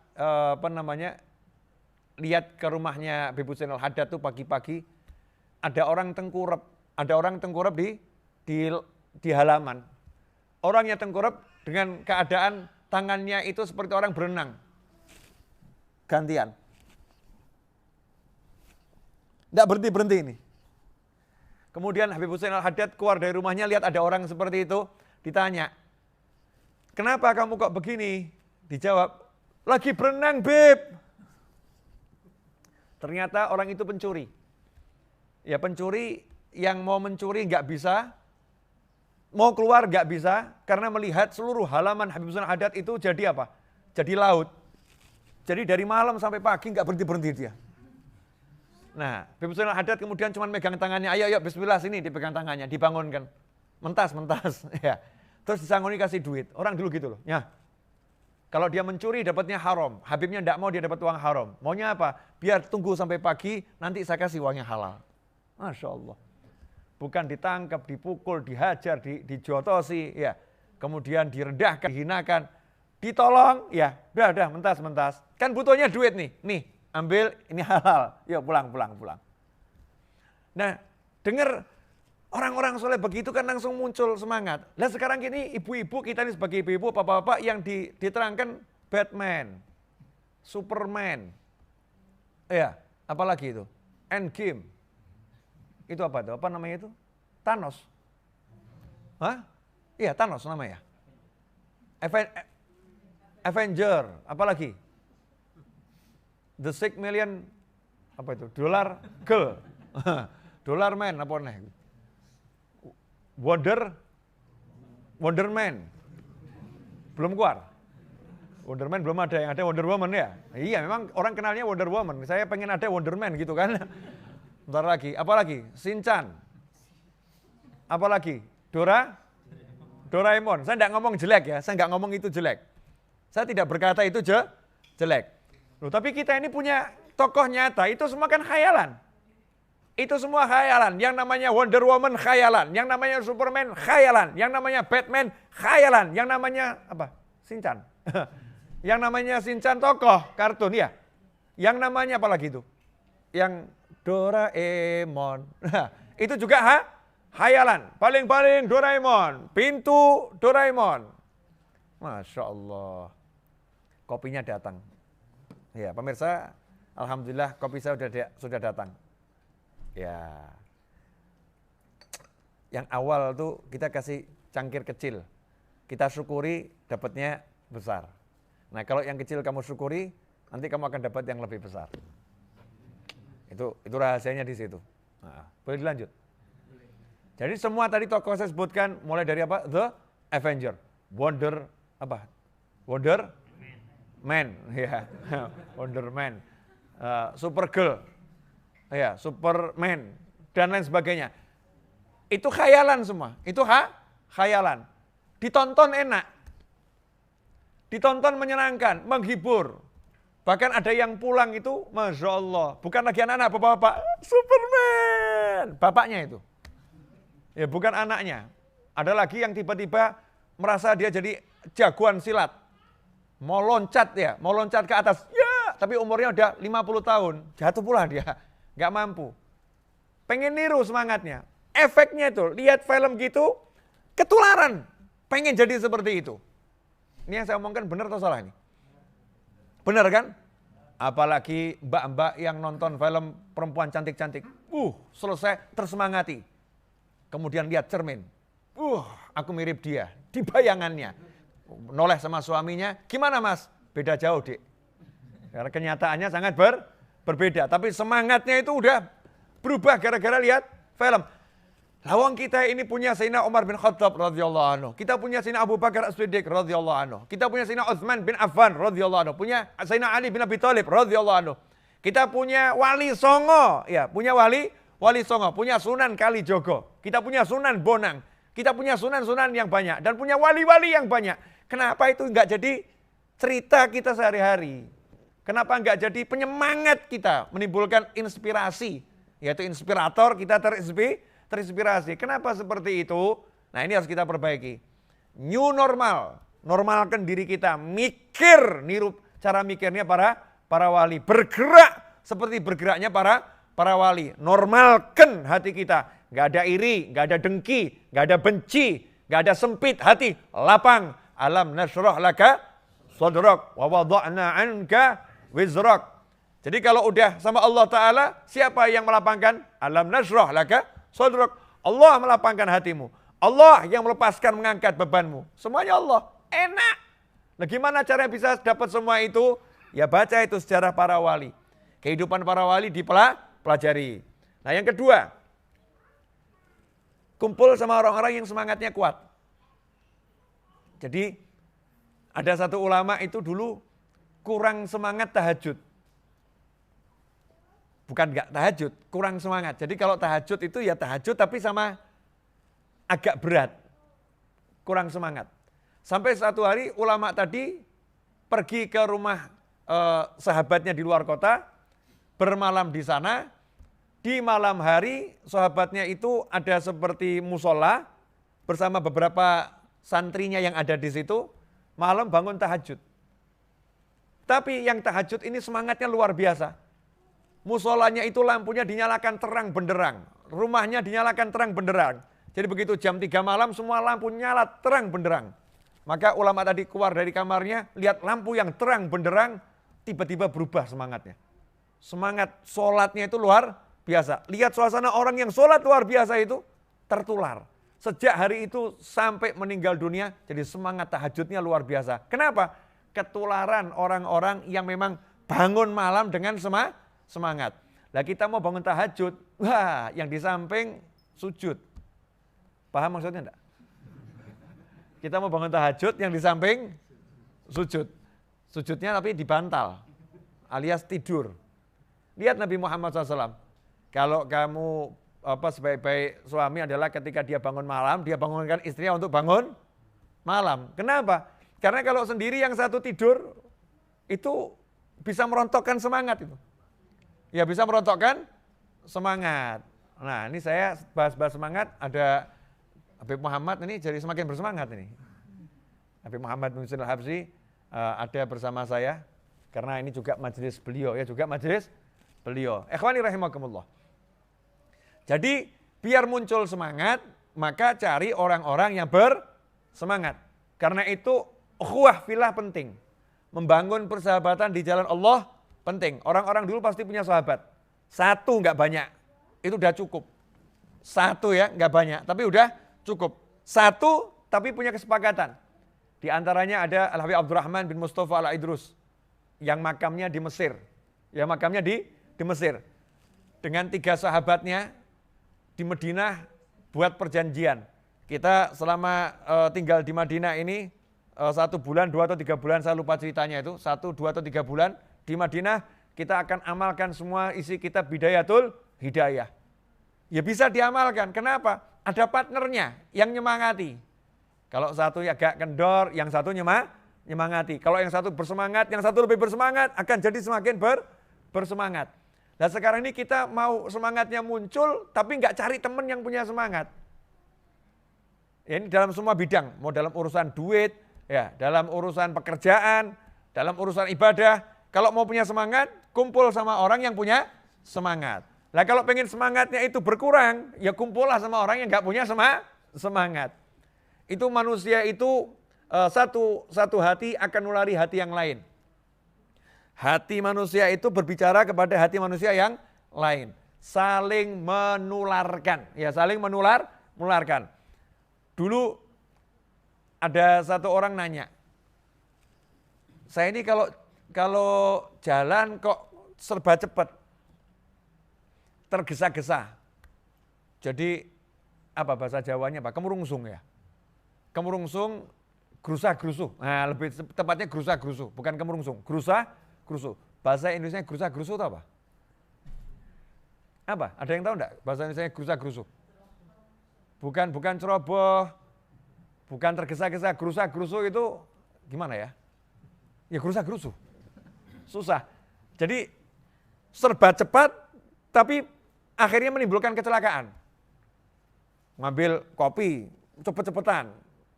lihat ke rumahnya Habib Husain Al-Haddad tuh pagi-pagi ada orang tengkurap di halaman. Orangnya tengkurap dengan keadaan tangannya itu seperti orang berenang. Gantian. Tidak berhenti ini. Kemudian Habib Husain Al-Haddad keluar dari rumahnya, lihat ada orang seperti itu, ditanya, "Kenapa kamu kok begini?" Dijawab, "Lagi berenang, Beb." Ternyata orang itu pencuri. Ya pencuri yang mau mencuri nggak bisa, mau keluar nggak bisa, karena melihat seluruh halaman Habib Husain Al-Haddad itu jadi apa? Jadi laut. Jadi dari malam sampai pagi nggak berhenti-berhenti dia. Nah, Habib Husain Al-Haddad kemudian cuma megang tangannya, ayo bismillah sini, dipegang tangannya, dibangunkan. Mentas. Ya. Terus disangoni kasih duit. Orang dulu gitu loh. Ya. Kalau dia mencuri dapatnya haram. Habibnya tidak mau dia dapat uang haram. Maunya apa? Biar tunggu sampai pagi, nanti saya kasih uangnya halal. Masya Allah. Bukan ditangkap, dipukul, dihajar, dijotosi, ya. Kemudian direndahkan, dihinakan, ditolong, ya. Udah, mentas. Kan butuhnya duit nih, ambil, ini halal. Yuk pulang. Nah, dengar orang-orang soleh begitu kan langsung muncul semangat. Nah sekarang gini ibu-ibu, kita ini sebagai ibu-ibu, bapak-bapak yang diterangkan Batman, Superman, ya apalagi itu, Endgame, itu apa itu? Apa namanya itu? Thanos. Hah? Iya Thanos namanya. Avenger, apalagi? The 6 million, apa itu? Dollar Girl, Dollar Man, apa nih? Wonder Man belum keluar. Wonder Man belum ada, yang ada Wonder Woman ya. Iya memang orang kenalnya Wonder Woman. Saya pengen ada Wonder Man gitu kan. Bentar lagi, apalagi? Shinchan. Apalagi? Doraemon. Saya tidak ngomong jelek ya, saya nggak ngomong itu jelek. Saya tidak berkata itu jelek. Loh, tapi kita ini punya tokoh nyata, itu semua kan khayalan. Itu semua khayalan, yang namanya Wonder Woman khayalan, yang namanya Superman khayalan, yang namanya Batman khayalan, yang namanya apa? Shinchan. Yang namanya Shinchan tokoh kartun ya. Yang namanya apa lagi itu? Yang Doraemon. Itu juga khayalan. Paling-paling Doraemon, pintu Doraemon. Masya Allah. Kopinya datang. Ya, pemirsa, alhamdulillah kopi saya sudah datang. Ya, yang awal tuh kita kasih cangkir kecil, kita syukuri dapatnya besar. Nah kalau yang kecil kamu syukuri, nanti kamu akan dapat yang lebih besar. Itu rahasianya di situ. Nah, boleh dilanjut. Jadi semua tadi tokoh saya sebutkan, mulai dari apa? The Avenger, Wonder Man, ya, Wonder Man, Supergirl. Ya, Superman dan lain sebagainya. Itu khayalan semua. Itu khayalan. Ditonton enak. Ditonton menyenangkan, menghibur. Bahkan ada yang pulang itu, Masya Allah. Bukan lagi anak-anak, bapak-bapak. Superman. Bapaknya itu. Ya, bukan anaknya. Ada lagi yang tiba-tiba merasa dia jadi jagoan silat. Mau loncat ke atas. Ya, tapi umurnya udah 50 tahun. Jatuh pula dia. nggak mampu. Pengen niru semangatnya. Efeknya itu, lihat film gitu, ketularan. Pengen jadi seperti itu. Ini yang saya omongkan benar atau salah ini? Benar kan? Apalagi mbak-mbak yang nonton film perempuan cantik-cantik. Selesai tersemangati. Kemudian lihat cermin. Aku mirip dia. Di bayangannya. Noleh sama suaminya. Gimana mas? Beda jauh dek. Karena kenyataannya sangat berbeda. Tapi semangatnya itu udah berubah gara-gara lihat film. Lawang kita ini punya Sayyidina Umar bin Khattab radhiyallahu anhu. Kita punya Sayyidina Abu Bakar As-Siddiq radhiyallahu anhu. Kita punya Sayyidina Utsman bin Affan radhiyallahu anhu. Punya Sayyidina Ali bin Abi Thalib radhiyallahu anhu. Kita punya Wali Songo, ya, punya Wali Songo, punya Sunan Kalijogo. Kita punya Sunan Bonang. Kita punya sunan-sunan yang banyak dan punya wali-wali yang banyak. Kenapa itu enggak jadi cerita kita sehari-hari? Kenapa enggak jadi penyemangat kita, menimbulkan inspirasi, yaitu inspirator, kita terinspirasi. Kenapa seperti itu? Nah, ini harus kita perbaiki. New normal, normalkan diri kita, mikir, niru cara mikirnya para wali, bergerak seperti bergeraknya para wali. Normalkan hati kita, nggak ada iri, nggak ada dengki, nggak ada benci, nggak ada sempit hati, lapang. Alam nashrah laka sadrak wa wada'na anka wizrak. Jadi kalau udah sama Allah Ta'ala, siapa yang melapangkan? Alam nashrah laka sadrak. Allah melapangkan hatimu. Allah yang melepaskan mengangkat bebanmu. Semuanya Allah. Enak. Nah, gimana cara bisa dapat semua itu? Ya baca itu sejarah para wali. Kehidupan para wali dipelajari. Nah, yang kedua, kumpul sama orang-orang yang semangatnya kuat. Jadi ada satu ulama itu dulu kurang semangat tahajud. Bukan enggak tahajud, kurang semangat. Jadi kalau tahajud itu ya tahajud tapi sama agak berat. Kurang semangat. Sampai satu hari ulama tadi pergi ke rumah sahabatnya di luar kota, bermalam di sana. Di malam hari sahabatnya itu ada seperti musola bersama beberapa santrinya yang ada di situ, malam bangun tahajud. Tapi yang tahajud ini semangatnya luar biasa. Musolanya itu lampunya dinyalakan terang benderang, rumahnya dinyalakan terang benderang. Jadi begitu jam 3 malam semua lampu nyala terang benderang. Maka ulama tadi keluar dari kamarnya, lihat lampu yang terang benderang, tiba-tiba berubah semangatnya. Semangat sholatnya itu luar biasa. Lihat suasana orang yang sholat luar biasa itu tertular. Sejak hari itu sampai meninggal dunia, jadi semangat tahajudnya luar biasa. Kenapa? Ketularan orang-orang yang memang bangun malam dengan semangat. Lah kita mau bangun tahajud, wah yang di samping sujud. Paham maksudnya enggak? Kita mau bangun tahajud yang di samping sujud. Sujudnya tapi dibantal, alias tidur. Lihat Nabi Muhammad SAW. Kalau kamu sebaik-baik suami adalah ketika dia bangun malam, dia bangunkan istrinya untuk bangun malam. Kenapa? Karena kalau sendiri yang satu tidur, itu bisa merontokkan semangat itu. Ya bisa merontokkan semangat. Nah ini saya bahas-bahas semangat, ada Habib Muhammad ini jadi semakin bersemangat ini. Habib Muhammad bin Husain Al-Habsyi ada bersama saya, karena ini juga majelis beliau, ya juga majelis beliau. Ikhwani rahimakumullah. Jadi biar muncul semangat, maka cari orang-orang yang bersemangat. Karena itu ukhuwah fillah penting. Membangun persahabatan di jalan Allah penting. Orang-orang dulu pasti punya sahabat. Satu enggak banyak, itu udah cukup. Satu ya, enggak banyak, tapi udah cukup. Satu tapi punya kesepakatan. Di antaranya ada Al-Habib Abdurrahman bin Mustafa Al-Idrus yang makamnya di Mesir. Ya makamnya di Mesir. Dengan 3 sahabatnya di Madinah buat perjanjian. Kita selama tinggal di Madinah ini 1 bulan, 2 atau 3 bulan, saya lupa ceritanya itu, 1, 2 atau 3 bulan di Madinah, kita akan amalkan semua isi kitab Bidayatul Hidayah. Ya bisa diamalkan, kenapa? Ada partnernya yang nyemangati. Kalau satu agak kendor, yang satu nyemangati. Kalau yang satu bersemangat, yang satu lebih bersemangat, akan jadi semakin bersemangat. Nah sekarang ini kita mau semangatnya muncul, tapi nggak cari teman yang punya semangat. Ya, ini dalam semua bidang, mau dalam urusan duit, ya, dalam urusan pekerjaan, dalam urusan ibadah. Kalau mau punya semangat, kumpul sama orang yang punya semangat. Nah kalau pengen semangatnya itu berkurang, ya kumpullah sama orang yang nggak punya semangat. Itu manusia itu satu hati akan nulari hati yang lain. Hati manusia itu berbicara kepada hati manusia yang lain. Saling menularkan, ya saling menularkan. Dulu ada satu orang nanya, saya ini kalau jalan kok serba cepat, tergesa-gesa. Jadi apa bahasa Jawanya Pak? Kemurungsung ya. Kemurungsung, gerusah-gerusuh. Nah, lebih tepatnya gerusah-gerusuh, bukan kemurungsung. Gerusah-gerusuh. Bahasa Indonesia gerusah-gerusuh itu apa? Apa? Ada yang tahu enggak bahasa Indonesia gerusah-gerusuh? Bukan ceroboh, bukan tergesa-gesa. Gerusah-gerusuh itu gimana ya? Ya gerusah-gerusuh. Susah. Jadi serba cepat tapi akhirnya menimbulkan kecelakaan. Ngambil kopi cepet-cepetan,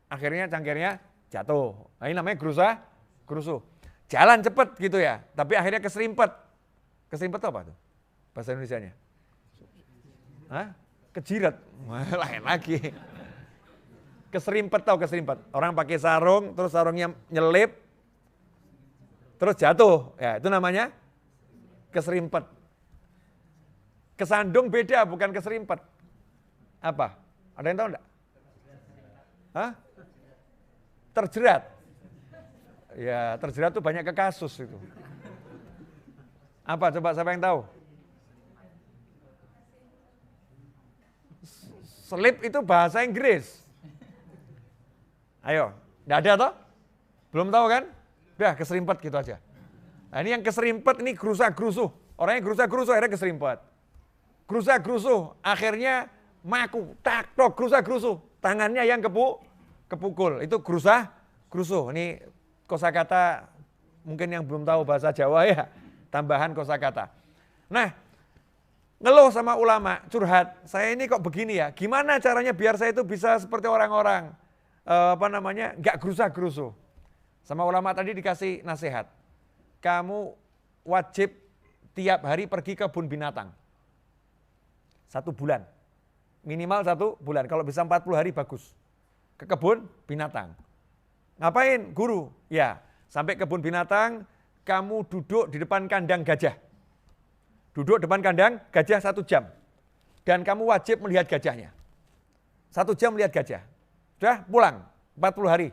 akhirnya cangkirnya jatuh. Nah, ini namanya gerusah-gerusuh. Jalan cepet gitu ya, tapi akhirnya keserimpet. Keserimpet itu apa tuh? Bahasa Indonesianya? Hah? Kejirat. Lain lagi. Keserimpet tau keserimpet. Orang pakai sarung, terus sarungnya nyelip, terus jatuh. Ya, itu namanya keserimpet. Kesandung beda, bukan keserimpet. Apa? Ada yang tahu enggak? Hah? Terjerat. Ya, terjerat tuh banyak ke kasus itu. Apa coba siapa yang tahu? Slip itu bahasa Inggris. Ayo, enggak ada toh? Belum tahu kan? Udah keserimpet gitu aja. Nah, ini yang keserimpet ini gerusah-gerusuh. Orangnya gerusah-gerusuh akhirnya keserimpet. Gerusah-gerusuh akhirnya maku, tak tok gerusah-gerusuh. Tangannya yang kepukul. Itu gerusah-gerusuh. Ini kosakata mungkin yang belum tahu bahasa Jawa ya, tambahan kosakata. Nah, ngeluh sama ulama, curhat. Saya ini kok begini ya? Gimana caranya biar saya itu bisa seperti orang-orang enggak gerusah-gerusuh. Sama ulama tadi dikasih nasihat. Kamu wajib tiap hari pergi ke kebun binatang. 1 bulan. Minimal 1 bulan. Kalau bisa 40 hari bagus. Ke kebun binatang. Ngapain? Guru. Ya, sampai kebun binatang, kamu duduk di depan kandang gajah. Duduk depan kandang gajah 1 jam. Dan kamu wajib melihat gajahnya. 1 jam melihat gajah. Sudah pulang. 40 hari.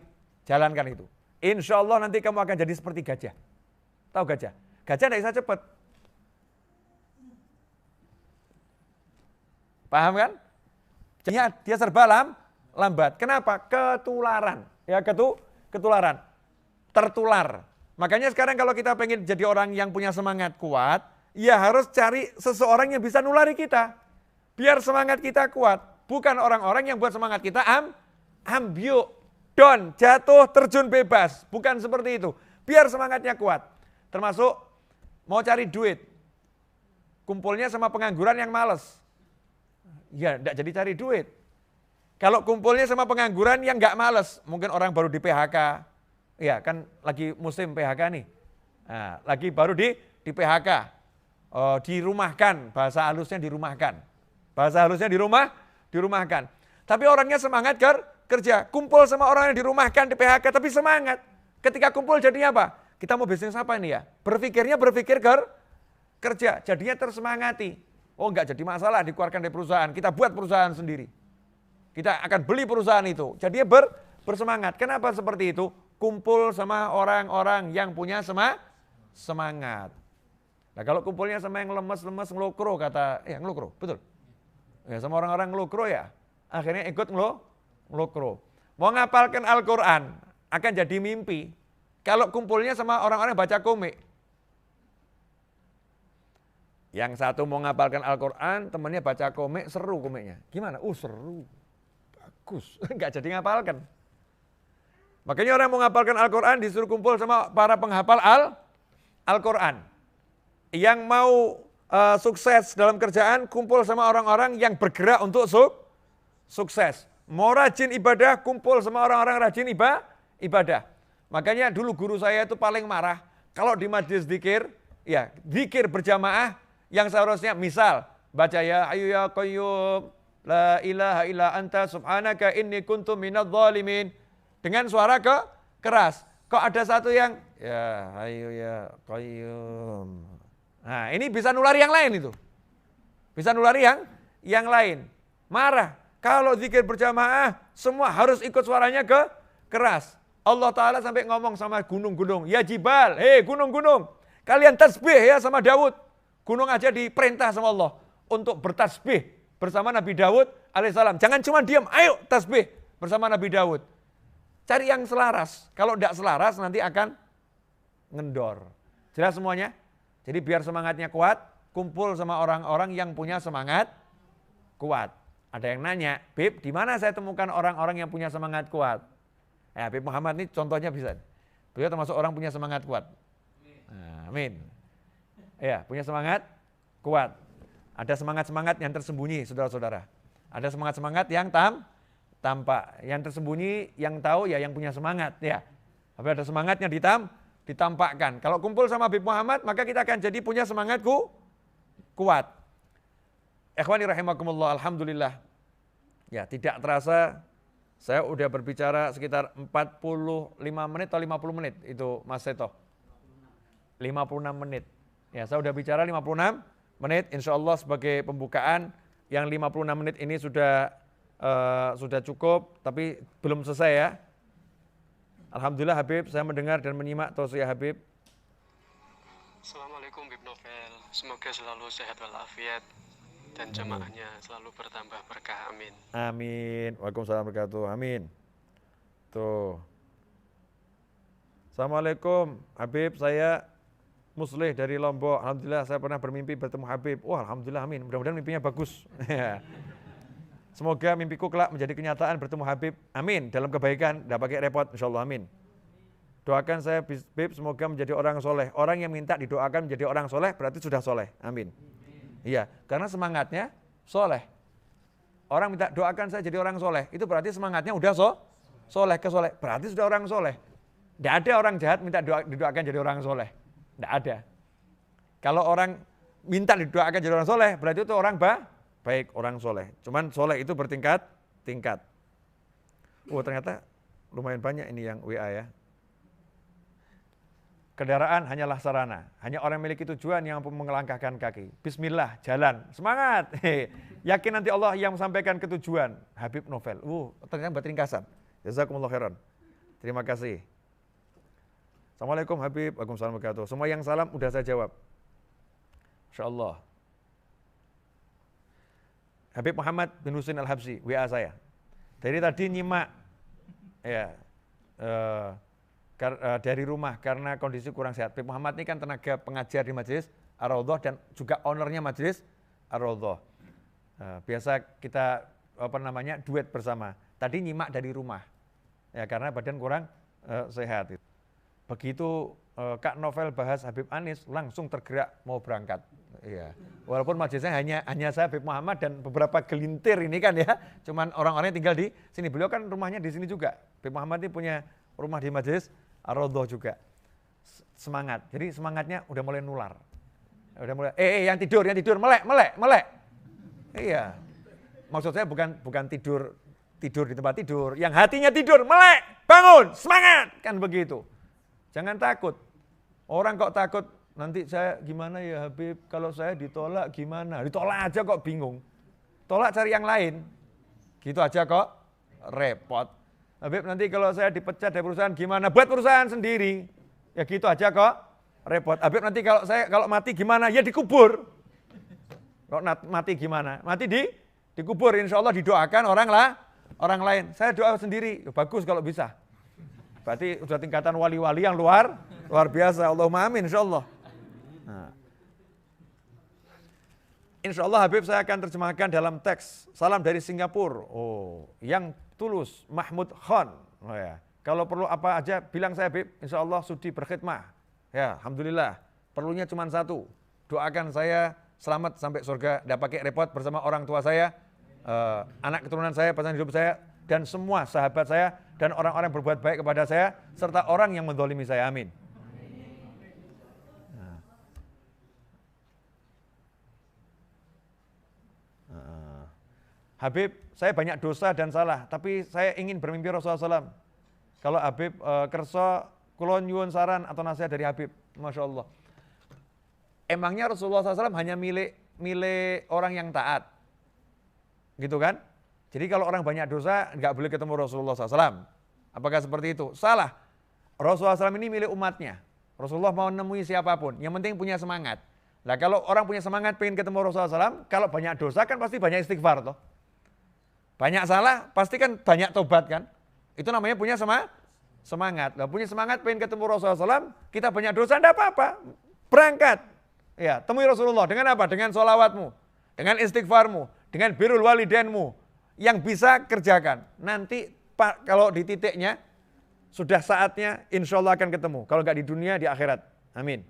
Jalankan itu. Insya Allah nanti kamu akan jadi seperti gajah. Tahu gajah? Gajah tidak bisa cepat. Paham kan? Dia serba lambat. Kenapa? Ketularan. Ya ketularan. Tertular. Makanya sekarang kalau kita pengen jadi orang yang punya semangat kuat, ya harus cari seseorang yang bisa nulari kita. Biar semangat kita kuat. Bukan orang-orang yang buat semangat kita ambyuk, down, jatuh, terjun bebas. Bukan seperti itu. Biar semangatnya kuat. Termasuk mau cari duit. Kumpulnya sama pengangguran yang males. Ya enggak jadi cari duit. Kalau kumpulnya sama pengangguran yang enggak males, mungkin orang baru di PHK. Ya kan lagi musim PHK nih. Nah, lagi baru di PHK. Dirumahkan, bahasa halusnya dirumahkan. Bahasa halusnya dirumahkan. Tapi orangnya semangat kerja. Kumpul sama orang yang dirumahkan di PHK tapi semangat. Ketika kumpul jadinya apa? Kita mau bisnis apa ini ya? Berpikir kerja, jadinya tersemangati. Oh enggak jadi masalah dikeluarkan dari perusahaan, kita buat perusahaan sendiri. Kita akan beli perusahaan itu. Jadinya bersemangat. Kenapa seperti itu? Kumpul sama orang-orang yang punya semangat. Nah kalau kumpulnya sama yang lemes-lemes ngelokro ngelokro, betul. Ya sama orang-orang ngelokro ya, akhirnya ikut ngelokro. Mau ngapalkan Al-Quran, akan jadi mimpi. Kalau kumpulnya sama orang-orang yang baca komik. Yang satu mau ngapalkan Al-Quran, temannya baca komik, seru komiknya. Gimana? Seru. Bagus. Enggak jadi ngapalkan. Makanya orang mau ngapalkan Al-Quran disuruh kumpul sama para penghafal Al-Quran. Yang mau sukses dalam kerjaan, kumpul sama orang-orang yang bergerak untuk sukses. Mau rajin ibadah, kumpul sama orang-orang rajin ibadah. Makanya dulu guru saya itu paling marah. Kalau di majelis zikir, ya zikir berjamaah, yang seharusnya misal Baca ya Hayyu ya Qayyum, la ilaha illa anta subhanaka inni kuntu minadz zalimin. Dengan suara keras. Kok ada satu yang ya Hayyu ya Qayyum. Nah, ini bisa nulari yang lain itu. Bisa nulari yang lain. Marah. Kalau zikir berjamaah, semua harus ikut suaranya keras. Allah Ta'ala sampai ngomong sama gunung-gunung, ya jibal, hei gunung-gunung, kalian tasbih ya sama Daud. Gunung aja diperintah sama Allah untuk bertasbih bersama Nabi Daud alaihissalam. Jangan cuma diam, ayo tasbih bersama Nabi Daud. Cari yang selaras. Kalau tidak selaras nanti akan ngendor. Jelas semuanya? Jadi biar semangatnya kuat, kumpul sama orang-orang yang punya semangat kuat. Ada yang nanya, Bib, di mana saya temukan orang-orang yang punya semangat kuat? Ya, Habib Muhammad ini contohnya bisa. Beliau termasuk orang punya semangat kuat. Amin. Ya, punya semangat kuat. Ada semangat-semangat yang tersembunyi, saudara-saudara. Ada semangat-semangat yang tampak. Yang tersembunyi, yang tahu ya yang punya semangat. Ya. Tapi ada semangatnya ditampakkan. Kalau kumpul sama Habib Muhammad, maka kita akan jadi punya semangatku kuat. Ikhwani rahimakumullah, alhamdulillah. Ya, tidak terasa saya udah berbicara sekitar 45 menit atau 50 menit itu Mas Seto. 56 menit. Ya, saya udah bicara 56 menit, insya Allah sebagai pembukaan yang 56 menit ini sudah cukup, tapi belum selesai ya. Alhamdulillah Habib, saya mendengar dan menyimak tausiah Habib. Assalamualaikum Bib Novel, semoga selalu sehat walafiat dan jamaahnya selalu bertambah berkah, amin. Amin. Waalaikumsalam warahmatullahi wabarakatuh. Amin. Tuh. Assalamualaikum Habib, saya Muslih dari Lombok. Alhamdulillah saya pernah bermimpi bertemu Habib. Wah, alhamdulillah, amin. Mudah-mudahan mimpinya bagus. Semoga mimpiku kelak menjadi kenyataan bertemu Habib. Amin. Dalam kebaikan, tidak pakai repot, insyaallah, amin. Doakan saya Habib semoga menjadi orang soleh. Orang yang minta didoakan menjadi orang soleh berarti sudah soleh. Amin. Iya, karena semangatnya soleh. Orang minta doakan saya jadi orang soleh, itu berarti semangatnya udah soleh, kesoleh. Berarti sudah orang soleh. Tidak ada orang jahat minta didoakan jadi orang soleh. Tidak ada. Kalau orang minta didoakan jadi orang soleh, berarti itu orang baik, orang soleh. Cuman soleh itu bertingkat-tingkat. Oh, ternyata lumayan banyak ini yang WA ya. Kendaraan hanyalah sarana, hanya orang memiliki tujuan yang mampu mengelangkahkan kaki. Bismillah, jalan, semangat. Yakin nanti Allah yang sampaikan ke tujuan. Habib Novel. Ternyata buat ringkasan. Jazakumullah khairan. Terima kasih. Assalamualaikum Habib. Waalaikumsalam warahmatullahi wabarakatuh. Semua yang salam udah saya jawab. Insyaallah. Habib Muhammad bin Husin Al-Habsyi, WA saya. Dari tadi nyimak ya. Dari rumah karena kondisi kurang sehat. Habib Muhammad ini kan tenaga pengajar di Majelis Ar-Raudhah dan juga ownernya Majelis Ar-Raudhah. Biasa kita duet bersama. Tadi nyimak dari rumah. Ya karena badan kurang sehat. Begitu Kak Novel bahas Habib Anis langsung tergerak mau berangkat. Iya. Walaupun majelisnya hanya saya Habib Muhammad dan beberapa gelintir ini kan ya. Cuman orang-orang yang tinggal di sini. Beliau kan rumahnya di sini juga. Habib Muhammad ini punya rumah di Majelis Ar-Raudhah juga. Semangat. Jadi semangatnya udah mulai nular. Udah mulai yang tidur, melek. Iya. Maksud saya bukan tidur di tempat tidur, yang hatinya tidur, melek, bangun, semangat, kan begitu. Jangan takut. Orang kok takut nanti saya gimana ya Habib, kalau saya ditolak gimana? Ditolak aja kok bingung. Tolak cari yang lain. Gitu aja kok repot. Habib nanti kalau saya dipecat dari perusahaan gimana? Buat perusahaan sendiri. Ya gitu aja kok repot. Habib nanti kalau mati gimana? Ya dikubur. Kalau mati gimana? Mati dikubur. Insya Allah didoakan orang lain. Saya doa sendiri. Ya, bagus kalau bisa. Berarti sudah tingkatan wali-wali yang luar biasa. Allahumma amin insya Allah. Nah. Insya Allah Habib saya akan terjemahkan dalam teks. Salam dari Singapura. Yang tulus, Mahmud Khan. Ya. Kalau perlu apa aja bilang saya Habib, insya Allah sudi berkhidmah. Ya, alhamdulillah. Perlunya cuma satu. Doakan saya selamat sampai surga, tidak pakai repot bersama orang tua saya, anak keturunan saya, pasangan hidup saya, dan semua sahabat saya, dan orang-orang yang berbuat baik kepada saya, serta orang yang menzalimi saya. Amin. Habib, saya banyak dosa dan salah, tapi saya ingin bermimpi Rasulullah SAW. Kalau Habib kerso, kulon nyuwun saran atau nasihat dari Habib, Masya Allah. Emangnya Rasulullah SAW hanya milik orang yang taat, gitu kan? Jadi kalau orang banyak dosa, nggak boleh ketemu Rasulullah SAW. Apakah seperti itu? Salah. Rasulullah SAW ini milik umatnya. Rasulullah mau nemui siapapun, yang penting punya semangat. Nah kalau orang punya semangat pengen ketemu Rasulullah SAW, kalau banyak dosa kan pasti banyak istighfar toh. Banyak salah, pasti kan banyak tobat kan. Itu namanya punya semangat. Nah, punya semangat pengen ketemu Rasulullah SAW, kita banyak dosa, enggak apa-apa. Berangkat. Ya, temui Rasulullah dengan apa? Dengan sholawatmu, dengan istighfarmu, dengan birrul walidainmu. Yang bisa kerjakan. Nanti kalau di titiknya, sudah saatnya insya Allah akan ketemu. Kalau enggak di dunia, di akhirat. Amin.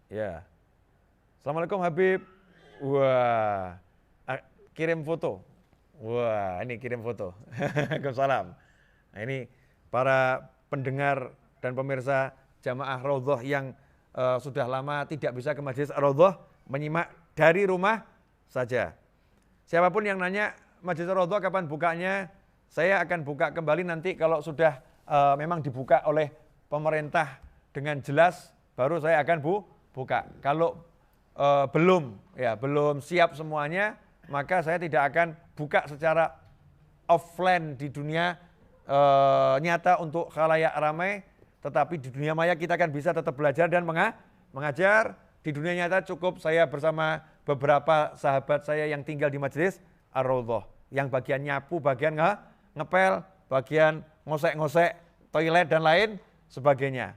Ya. Assalamualaikum Habib. Wah. Kirim foto. Wah, ini kirim foto. Waalaikumsalam. Nah, ini para pendengar dan pemirsa jamaah Raudhah yang sudah lama tidak bisa ke Majelis Raudhah, menyimak dari rumah saja. Siapapun yang nanya Majelis Raudhah kapan bukanya, saya akan buka kembali nanti kalau sudah memang dibuka oleh pemerintah dengan jelas, baru saya akan buka. Kalau belum siap semuanya, maka saya tidak akan buka secara offline di dunia nyata untuk khalayak ramai, tetapi di dunia maya kita akan bisa tetap belajar dan mengajar. Di dunia nyata cukup saya bersama beberapa sahabat saya yang tinggal di Majelis Ar-Raudhah, yang bagian nyapu, bagian ngepel, bagian ngosek-ngosek toilet dan lain sebagainya.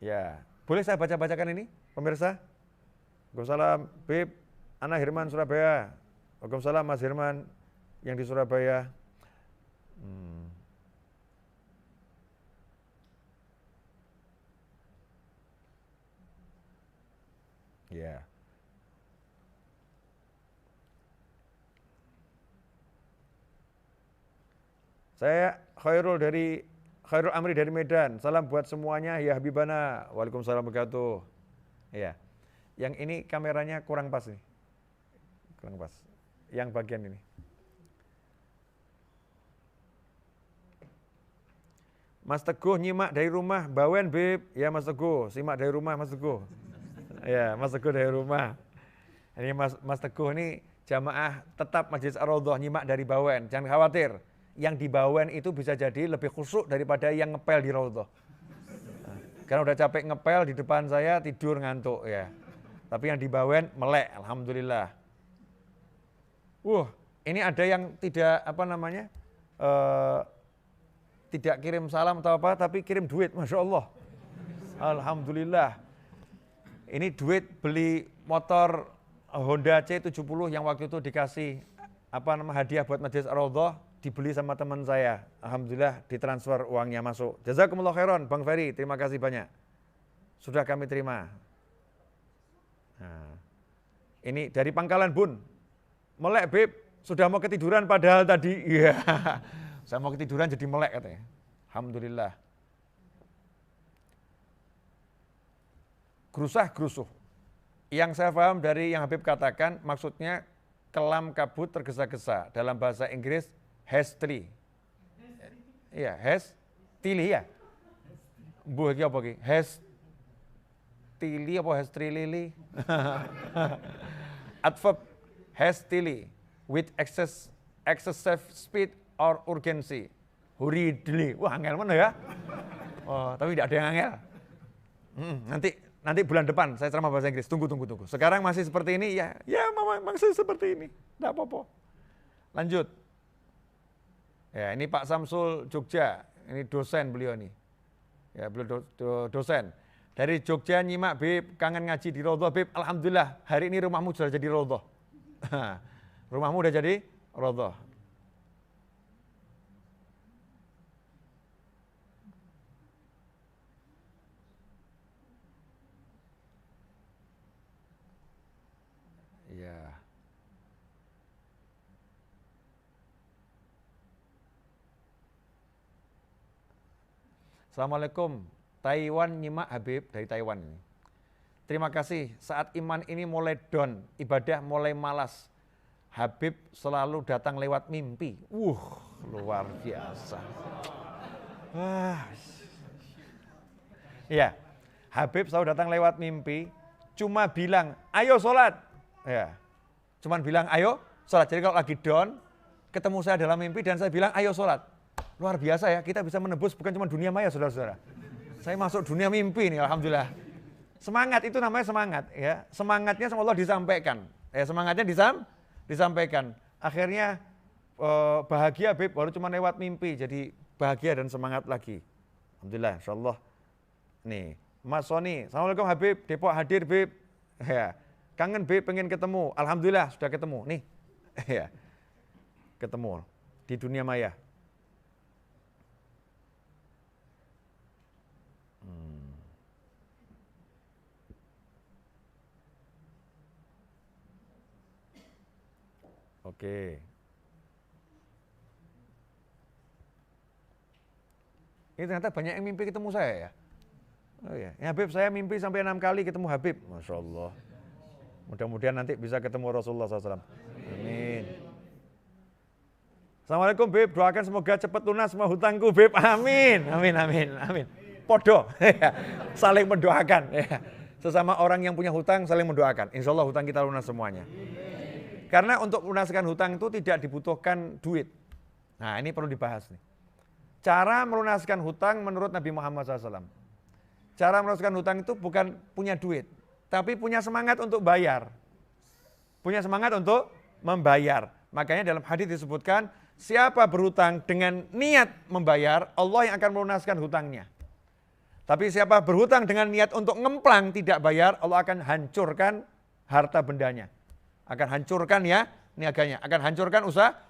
Ya, boleh saya baca-bacakan ini, pemirsa? Waalaikumsalam, Bib, Ana Hirman Surabaya. Waalaikumsalam Mas Hirman yang di Surabaya. Ya. Saya Khairul Amri dari Medan. Salam buat semuanya ya Habibana. Waalaikumsalam wabarakatuh. Ya. Yang ini kameranya kurang pas nih. Kurang pas. Yang bagian ini. Mas Teguh nyimak dari rumah, Bawen Bib. Ya Mas Teguh, simak dari rumah Mas Teguh. Ya, Mas Teguh dari rumah. Ini Mas Teguh ini jamaah tetap Majelis Ar-Raudhah nyimak dari Bawen. Jangan khawatir. Yang di Bawen itu bisa jadi lebih khusyuk daripada yang ngepel di Raudhah. Karena udah capek ngepel di depan saya tidur ngantuk ya. Tapi yang di Bawen melek, alhamdulillah. Ini ada yang tidak tidak kirim salam atau apa, tapi kirim duit, Masya Allah. Alhamdulillah. Ini duit beli motor Honda C70 yang waktu itu dikasih hadiah buat Majelis Ar-Raudhah, dibeli sama teman saya. Alhamdulillah ditransfer uangnya masuk. Jazakumullah khairan, Bang Ferry, terima kasih banyak. Sudah kami terima. Nah, ini dari Pangkalan Bun. Melek Bib, sudah mau ketiduran padahal tadi. Iya. Saya mau ketiduran jadi melek katanya. Alhamdulillah. Gerusah-gerusuh. Yang saya paham dari yang Habib katakan, maksudnya kelam kabut tergesa-gesa. Dalam bahasa Inggris, hastily. Iya, hastily ya. Mbuh iki apa iki? Hastily apa hastily? Adverb hastily with excessive speed or urgency. Hurriedly. Wah, angel mana ya? Oh, tapi tidak ada yang angel. Nanti bulan depan saya ceramah bahasa Inggris. Tunggu. Sekarang masih seperti ini ya masih seperti ini. Enggak apa-apa. Lanjut. Ya, ini Pak Samsul Jogja. Ini dosen beliau nih. Ya, beliau dosen. Dari Jogja nyimak Bib, kangen ngaji di Raudhah Bib. Alhamdulillah, hari ini rumahmu sudah jadi Raudhah. Rumahmu udah jadi Raudhah. Ya. Assalamualaikum. Taiwan nyimak Habib dari Taiwan ini. terima kasih saat iman ini mulai down, ibadah mulai malas. Habib selalu datang lewat mimpi. Luar biasa. Ya, Habib selalu datang lewat mimpi, cuma bilang, ayo sholat. Ya, cuman bilang, ayo sholat. Jadi kalau lagi down, ketemu saya dalam mimpi dan saya bilang, ayo sholat. Luar biasa ya, kita bisa menebus bukan cuma dunia maya, saudara-saudara. Saya masuk dunia mimpi nih, alhamdulillah. Semangat itu namanya semangat, ya. Semangatnya sama Allah disampaikan. Semangatnya disampaikan. Akhirnya bahagia Habib, baru cuma lewat mimpi, jadi bahagia dan semangat lagi. Alhamdulillah, insyaallah. Nih, Mas Sony, Assalamualaikum Habib, Depok hadir Habib. Ya, kangen Habib, pengen ketemu. Alhamdulillah sudah ketemu. Nih, ya, ketemu di dunia maya. Oke. Ini ternyata banyak yang mimpi ketemu saya ya. Oh ya, Habib saya mimpi sampai 6 kali ketemu Habib. Masya Allah. Mudah-mudahan nanti bisa ketemu Rasulullah SAW. Amin. Assalamualaikum Habib, doakan semoga cepat lunas semua hutangku Habib. Amin, amin, amin, amin. Podo, saling mendoakan. Sesama orang yang punya hutang saling mendoakan. Insya Allah hutang kita lunas semuanya. Karena untuk melunaskan hutang itu tidak dibutuhkan duit. Nah ini perlu dibahas nih. Cara melunaskan hutang menurut Nabi Muhammad SAW. Cara melunaskan hutang itu bukan punya duit, tapi punya semangat untuk bayar. Punya semangat untuk membayar. Makanya dalam hadis disebutkan, siapa berhutang dengan niat membayar, Allah yang akan melunaskan hutangnya. Tapi siapa berhutang dengan niat untuk ngemplang tidak bayar, Allah akan hancurkan harta bendanya. Akan hancurkan ya niaganya, akan hancurkan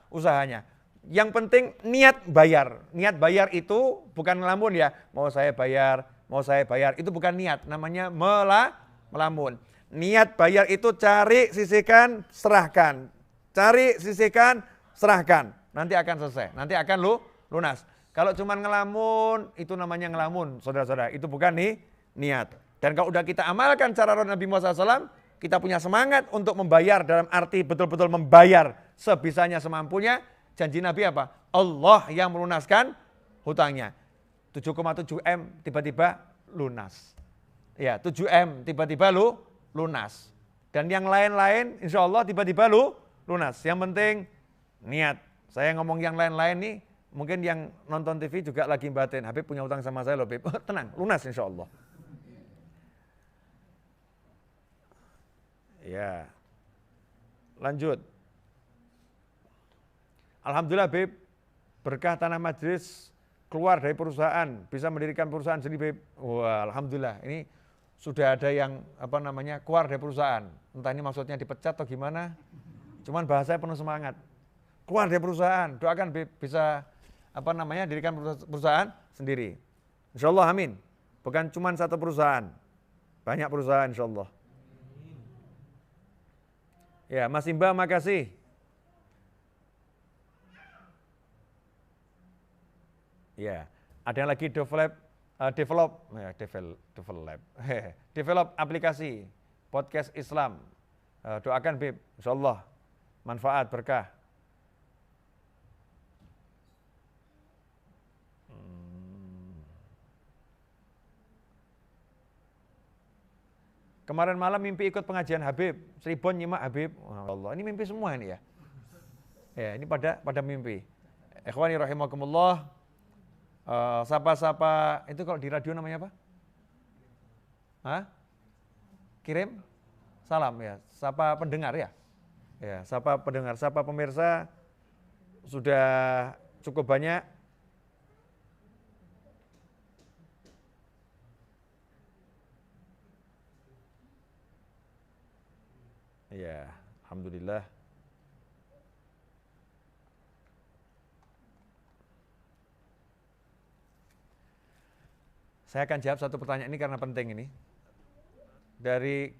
usahanya. Yang penting niat bayar. Niat bayar itu bukan ngelamun ya, mau saya bayar, itu bukan niat, namanya melamun. Niat bayar itu cari, sisihkan, serahkan. Cari, sisihkan, serahkan. Nanti akan selesai, nanti akan lunas. Kalau cuma ngelamun, itu namanya ngelamun, saudara-saudara. Itu bukan niat. Dan kalau udah kita amalkan cara Nabi Muhammad SAW, kita punya semangat untuk membayar dalam arti betul-betul membayar sebisanya semampunya. Janji Nabi apa? Allah yang melunaskan hutangnya. 7,7 M tiba-tiba lunas. Ya, 7 M tiba-tiba lunas. Dan yang lain-lain insya Allah tiba-tiba lunas. Yang penting niat. Saya ngomong yang lain-lain nih, mungkin yang nonton TV juga lagi batin. Habib punya hutang sama saya loh Habib. Tenang, lunas insya Allah. Ya, lanjut. Alhamdulillah Habib, berkah tanah majlis keluar dari perusahaan, bisa mendirikan perusahaan sendiri Habib. Wah, alhamdulillah. Ini sudah ada yang keluar dari perusahaan. Entah ini maksudnya dipecat atau gimana. Cuman bahasanya penuh semangat. Keluar dari perusahaan, doakan Habib bisa dirikan perusahaan sendiri. Insyaallah amin. Bukan cuma satu perusahaan. Banyak perusahaan insyaallah. Ya, Mas Imba makasih. Ya, ada yang lagi develop aplikasi podcast Islam. Doakan Bib, insyaallah manfaat berkah. Kemarin malam mimpi ikut pengajian Habib, Seribon nyimak Habib. Allah, ini mimpi semua ini ya. Ya, ini pada mimpi. Ikhwani rahimakumullah. Sapa-sapa, itu kalau di radio namanya apa? Hah? Kirim salam ya, sapa pendengar ya. Ya, sapa pendengar, sapa pemirsa sudah cukup banyak. Ya, alhamdulillah. Saya akan jawab satu pertanyaan ini karena penting ini. Dari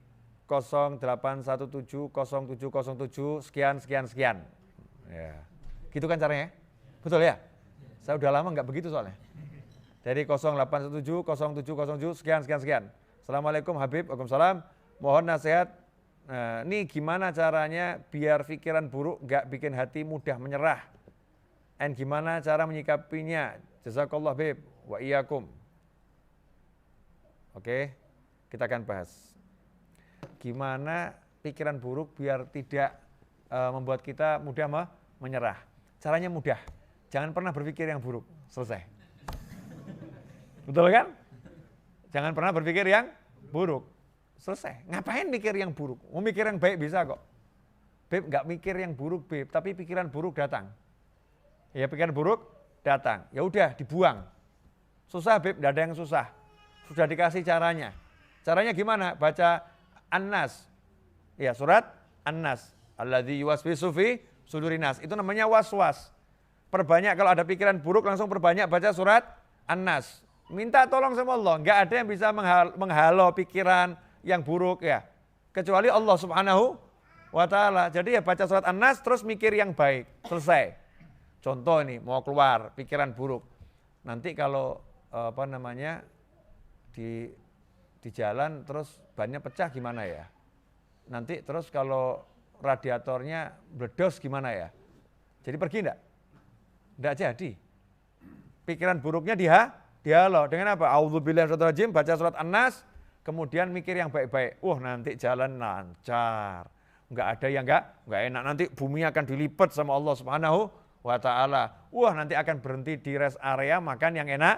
08170707 sekian. Ya. Gitu kan caranya? Betul ya? Saya udah lama nggak begitu soalnya. Dari 08170707 sekian. Assalamualaikum Habib, waalaikumsalam. Mohon nasihat, ini gimana caranya biar pikiran buruk gak bikin hati mudah menyerah? And gimana cara menyikapinya? Jazakallah Habib, wa iyyakum. Oke, kita akan bahas. Gimana pikiran buruk biar tidak membuat kita mudah menyerah. Caranya mudah, jangan pernah berpikir yang buruk, selesai. Betul kan? Jangan pernah berpikir yang buruk, selesai. Ngapain mikir yang buruk? Mau mikir yang baik bisa kok. Beb, nggak mikir yang buruk Beb, tapi pikiran buruk datang. Ya pikiran buruk datang, ya udah dibuang. Susah Beb, nggak ada yang susah. Sudah dikasih caranya. Caranya gimana? Baca An-Nas. Ya, surat An-Nas. Alladzi yuwaswisu fi sudurinas. Itu namanya was-was. Perbanyak kalau ada pikiran buruk langsung perbanyak baca surat An-Nas. Minta tolong sama Allah. Enggak ada yang bisa menghalau pikiran yang buruk ya. Kecuali Allah Subhanahu wa ta'ala. Jadi ya baca surat An-Nas terus mikir yang baik. Selesai. Contoh nih, mau keluar pikiran buruk. Nanti kalau di jalan terus bannya pecah gimana ya? Nanti terus kalau radiatornya meledos gimana ya? Jadi pergi enggak? Enggak jadi. Pikiran buruknya dihalau dengan apa? A'udzubillahi minasyaitonir rajim, baca surat An-Nas, kemudian mikir yang baik-baik. Nanti jalan lancar. Enggak ada yang enggak enak. Nanti bumi akan dilipat sama Allah Subhanahu wa ta'ala. Nanti akan berhenti di rest area makan yang enak.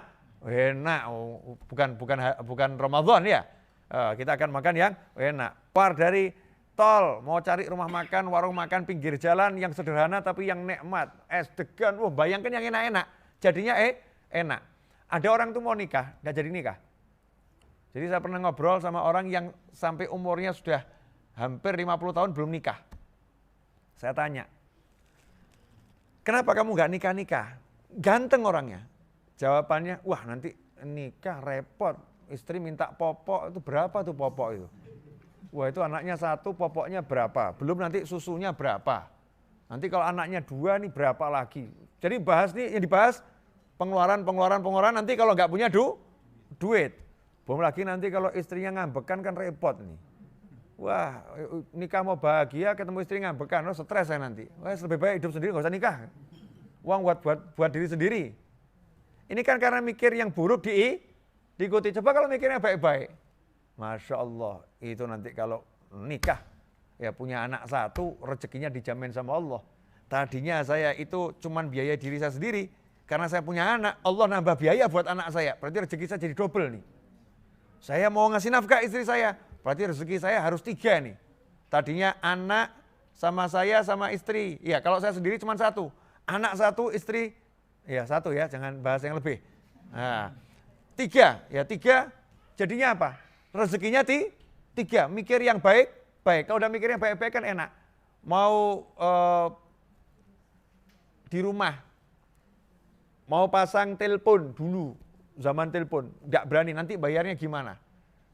Bukan Ramadan ya. Kita akan makan yang enak. Keluar dari tol, mau cari rumah makan, warung makan pinggir jalan yang sederhana tapi yang nikmat. Es degan, bayangkan yang enak-enak. Jadinya enak. Ada orang tuh mau nikah, nggak jadi nikah. Jadi saya pernah ngobrol sama orang yang sampai umurnya sudah hampir 50 tahun belum nikah. Saya tanya, kenapa kamu nggak nikah-nikah? Ganteng orangnya. Jawabannya, nanti nikah repot. Istri minta popok, itu berapa tuh popok itu? Itu anaknya 1, popoknya berapa? Belum nanti susunya berapa? Nanti kalau anaknya 2 nih berapa lagi? Jadi yang dibahas pengeluaran, nanti kalau nggak punya duit. Belum lagi nanti kalau istrinya ngambekan kan repot nih. Nikah mau bahagia ketemu istri ngambekan, stres saya nanti. Lebih baik hidup sendiri, nggak usah nikah. Uang buat diri sendiri. Ini kan karena mikir yang buruk diikuti. Coba kalau mikirnya baik-baik. Masya Allah, itu nanti kalau nikah, ya punya anak 1, rezekinya dijamin sama Allah. Tadinya saya itu cuman biaya diri saya sendiri. Karena saya punya anak, Allah nambah biaya buat anak saya. Berarti rezeki saya jadi double nih. Saya mau ngasih nafkah istri saya, berarti rezeki saya harus 3 nih. Tadinya anak sama saya sama istri. Ya kalau saya sendiri cuma 1. Anak 1, istri ya 1 ya, jangan bahas yang lebih. 3, jadinya apa? Rezekinya 3, mikir yang baik. Kalau udah mikir yang baik-baik kan enak. Mau di rumah, mau pasang telepon dulu, zaman telepon, nggak berani, nanti bayarnya gimana?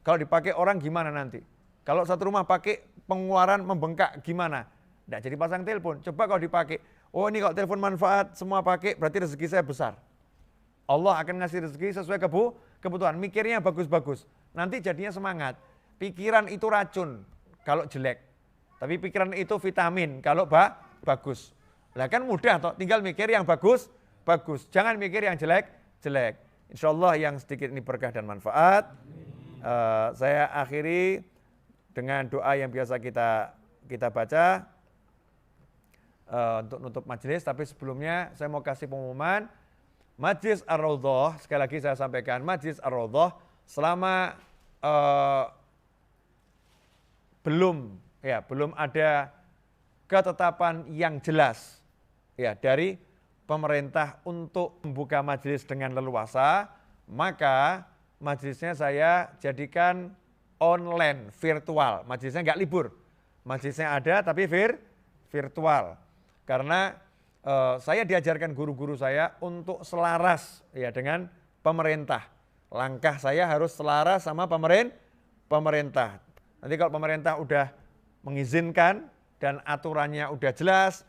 Kalau dipakai orang gimana nanti? Kalau satu rumah pakai pengeluaran membengkak gimana? Nggak jadi pasang telepon. Coba kalau dipakai, ini kalau telepon manfaat semua pakai, berarti rezeki saya besar. Allah akan ngasih rezeki sesuai kebutuhan. Mikirnya bagus-bagus. Nanti jadinya semangat. Pikiran itu racun kalau jelek. Tapi pikiran itu vitamin kalau bagus. Lah kan mudah toh, tinggal mikir yang bagus. Jangan mikir yang jelek. Insya Allah yang sedikit ini berkah dan manfaat. Saya akhiri dengan doa yang biasa kita baca untuk nutup majelis. Tapi sebelumnya saya mau kasih pengumuman. Majlis Ar-Raudhah, sekali lagi saya sampaikan, Majlis Ar-Raudhah selama belum ada ketetapan yang jelas ya dari pemerintah untuk membuka majelis dengan leluasa, maka majelisnya saya jadikan online, virtual. Majelisnya nggak libur, majelisnya ada tapi virtual. Karena saya diajarkan guru-guru saya untuk selaras ya dengan pemerintah. Langkah saya harus selaras sama pemerintah. Nanti kalau pemerintah udah mengizinkan dan aturannya udah jelas,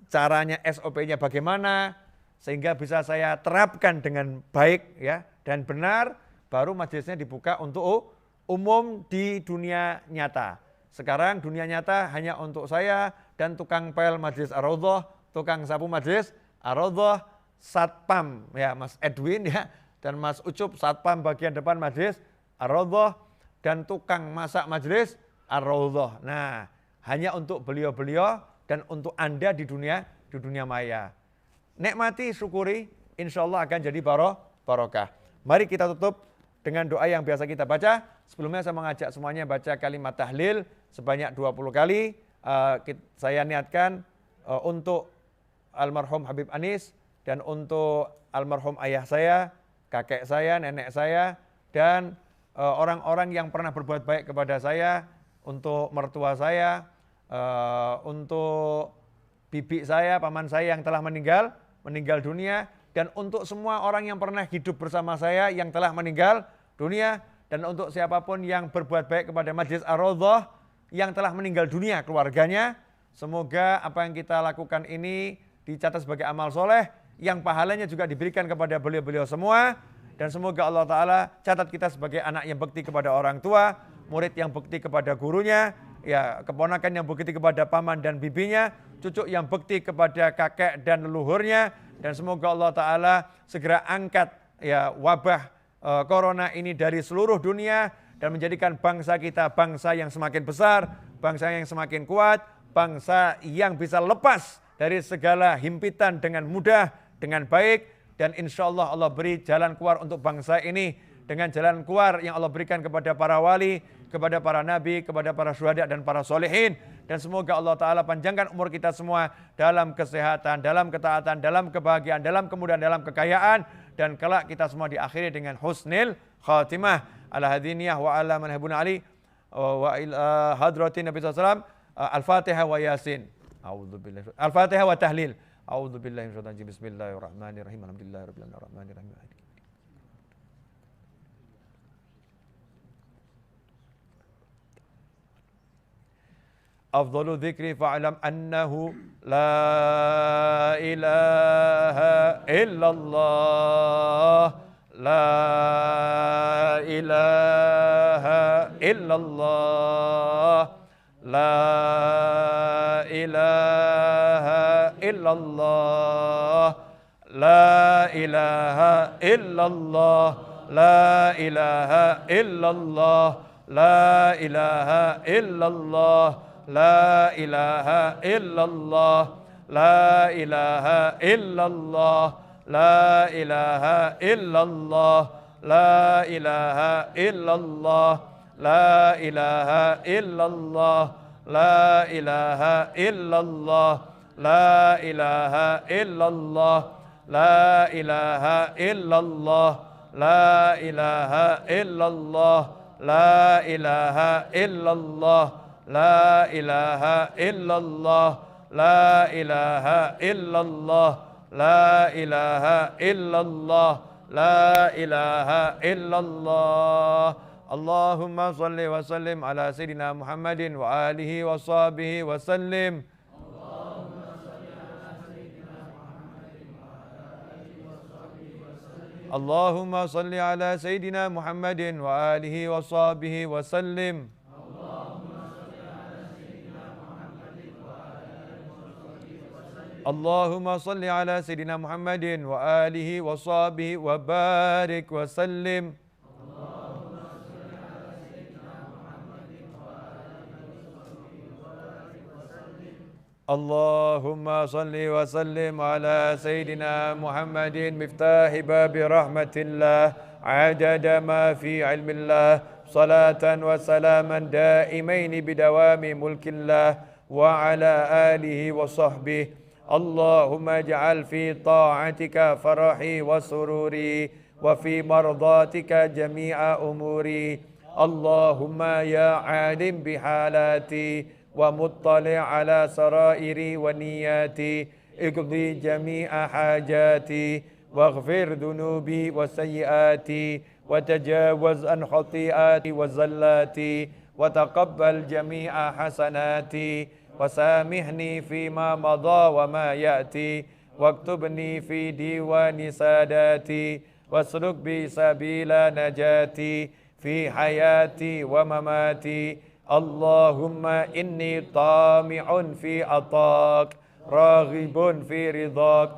caranya SOP-nya bagaimana, sehingga bisa saya terapkan dengan baik ya dan benar, baru majelisnya dibuka untuk umum di dunia nyata. Sekarang dunia nyata hanya untuk saya dan tukang pel Majelis Ar-Raudhah, tukang sapu Majelis Ar-Raudhah, Satpam ya Mas Edwin ya, dan Mas Ucup Satpam bagian depan Majelis Ar-Raudhah, dan tukang masak Majelis Ar-Raudhah. Nah, hanya untuk beliau-beliau dan untuk Anda di dunia maya. Nikmati, syukuri, insya Allah akan jadi barokah. Mari kita tutup dengan doa yang biasa kita baca. Sebelumnya saya mengajak semuanya baca kalimat tahlil sebanyak 20 kali. Saya niatkan untuk almarhum Habib Anis dan untuk almarhum ayah saya, kakek saya, nenek saya, dan orang-orang yang pernah berbuat baik kepada saya, untuk mertua saya, untuk bibi saya, paman saya yang telah meninggal dunia, dan untuk semua orang yang pernah hidup bersama saya yang telah meninggal dunia, dan untuk siapapun yang berbuat baik kepada Majelis Ar-Raudhah yang telah meninggal dunia keluarganya. Semoga apa yang kita lakukan ini dicatat sebagai amal soleh, yang pahalanya juga diberikan kepada beliau-beliau semua. Dan semoga Allah Ta'ala catat kita sebagai anak yang bekti kepada orang tua, murid yang bekti kepada gurunya, ya keponakan yang bekti kepada paman dan bibinya, cucu yang bekti kepada kakek dan leluhurnya. Dan semoga Allah Ta'ala segera angkat ya wabah corona ini dari seluruh dunia dan menjadikan bangsa kita bangsa yang semakin besar, bangsa yang semakin kuat, bangsa yang bisa lepas dari segala himpitan dengan mudah, dengan baik, dan insya Allah Allah beri jalan keluar untuk bangsa ini dengan jalan keluar yang Allah berikan kepada para wali, kepada para nabi, kepada para syuhada dan para solehin. Dan semoga Allah Ta'ala panjangkan umur kita semua dalam kesehatan, dalam ketaatan, dalam kebahagiaan, dalam kemudahan, dalam kekayaan, dan kelak kita semua diakhiri dengan husnil khatimah. Ala hadiniyah wa ala manhabuna ali wa ila hadratin Nabi SAW. Al-Fatihah wa Yasin. Al-Fatihah wa Tahlil. A'udzu billahi minasyaitonir rajim. Bismillahirrahmanirrahim. Alhamdulillahirabbil alamin arrahmanirrahim. Afdhalu dzikri fa'lam annahu la ilaha illallah. La ilaha illallah. La ilaha illallah. La ilaha illallah. La ilaha illallah. La ilaha illallah. La ilaha illallah. La ilaha illallah. La ilaha illallah. La ilaha illallah. La ilaha illallah. La ilaha illallah. La ilaha illallah. La ilaha illallah. La ilaha illallah. La ilaha illallah. La ilaha illallah. La ilaha illallah. La ilaha illallah. La ilaha illallah. Allahumma salli wa sallim ala Sayyidina Muhammadin wa alihi wa sahbihi wa sallim. Allahumma salli ala Sayyidina Muhammadin wa alihi wa sahbihi wa sallim. Allahumma salli ala Sayyidina Muhammadin wa alihi wa sahbihi wa barik wa sallim. Allahumma salli wa sallim ala Sayyidina Muhammadin miftahi babi rahmatillah adada ma fi ilmillah salatan wa salaman daimaini bidawami mulkillah wa ala alihi wa sahbihi. Allahumma ja'al fi ta'atika farahi wa sururi wa fi mardatika jami'a umuri. Allahumma ya alim bihalati ومطلع على سرائري ونياتي اقضي جميع حاجاتي واغفر ذنوبي وسيئاتي وتجاوز عن خطيئاتي وزلاتي وتقبل جميع حسناتي وسامحني فيما مضى وما يأتي واكتبني في ديوان ساداتي واسلك بي سبيل نجاتي في حياتي ومماتي. اللهم إني طامع في عطاك راغب في رضاك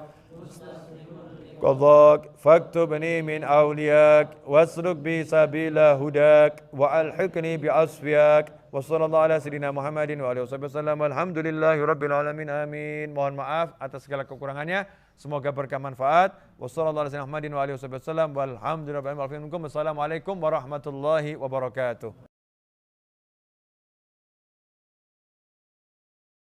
قضاك فاكتبني من أولياك واسلك بي سبيل هداك وألحقني بأصفياك. وصلى الله على سيدina Muhammadin wa alihi wasallam. Alhamdulillahi rabbil alamin. Amin. Mohon maaf atas segala kekurangannya. Semoga berkah manfaat. Wassallallahu ala sayyidina Muhammadin wa alihi wasallam. Walhamdulillahi rabbil alamin. Wassalamualaikum warahmatullahi wabarakatuh.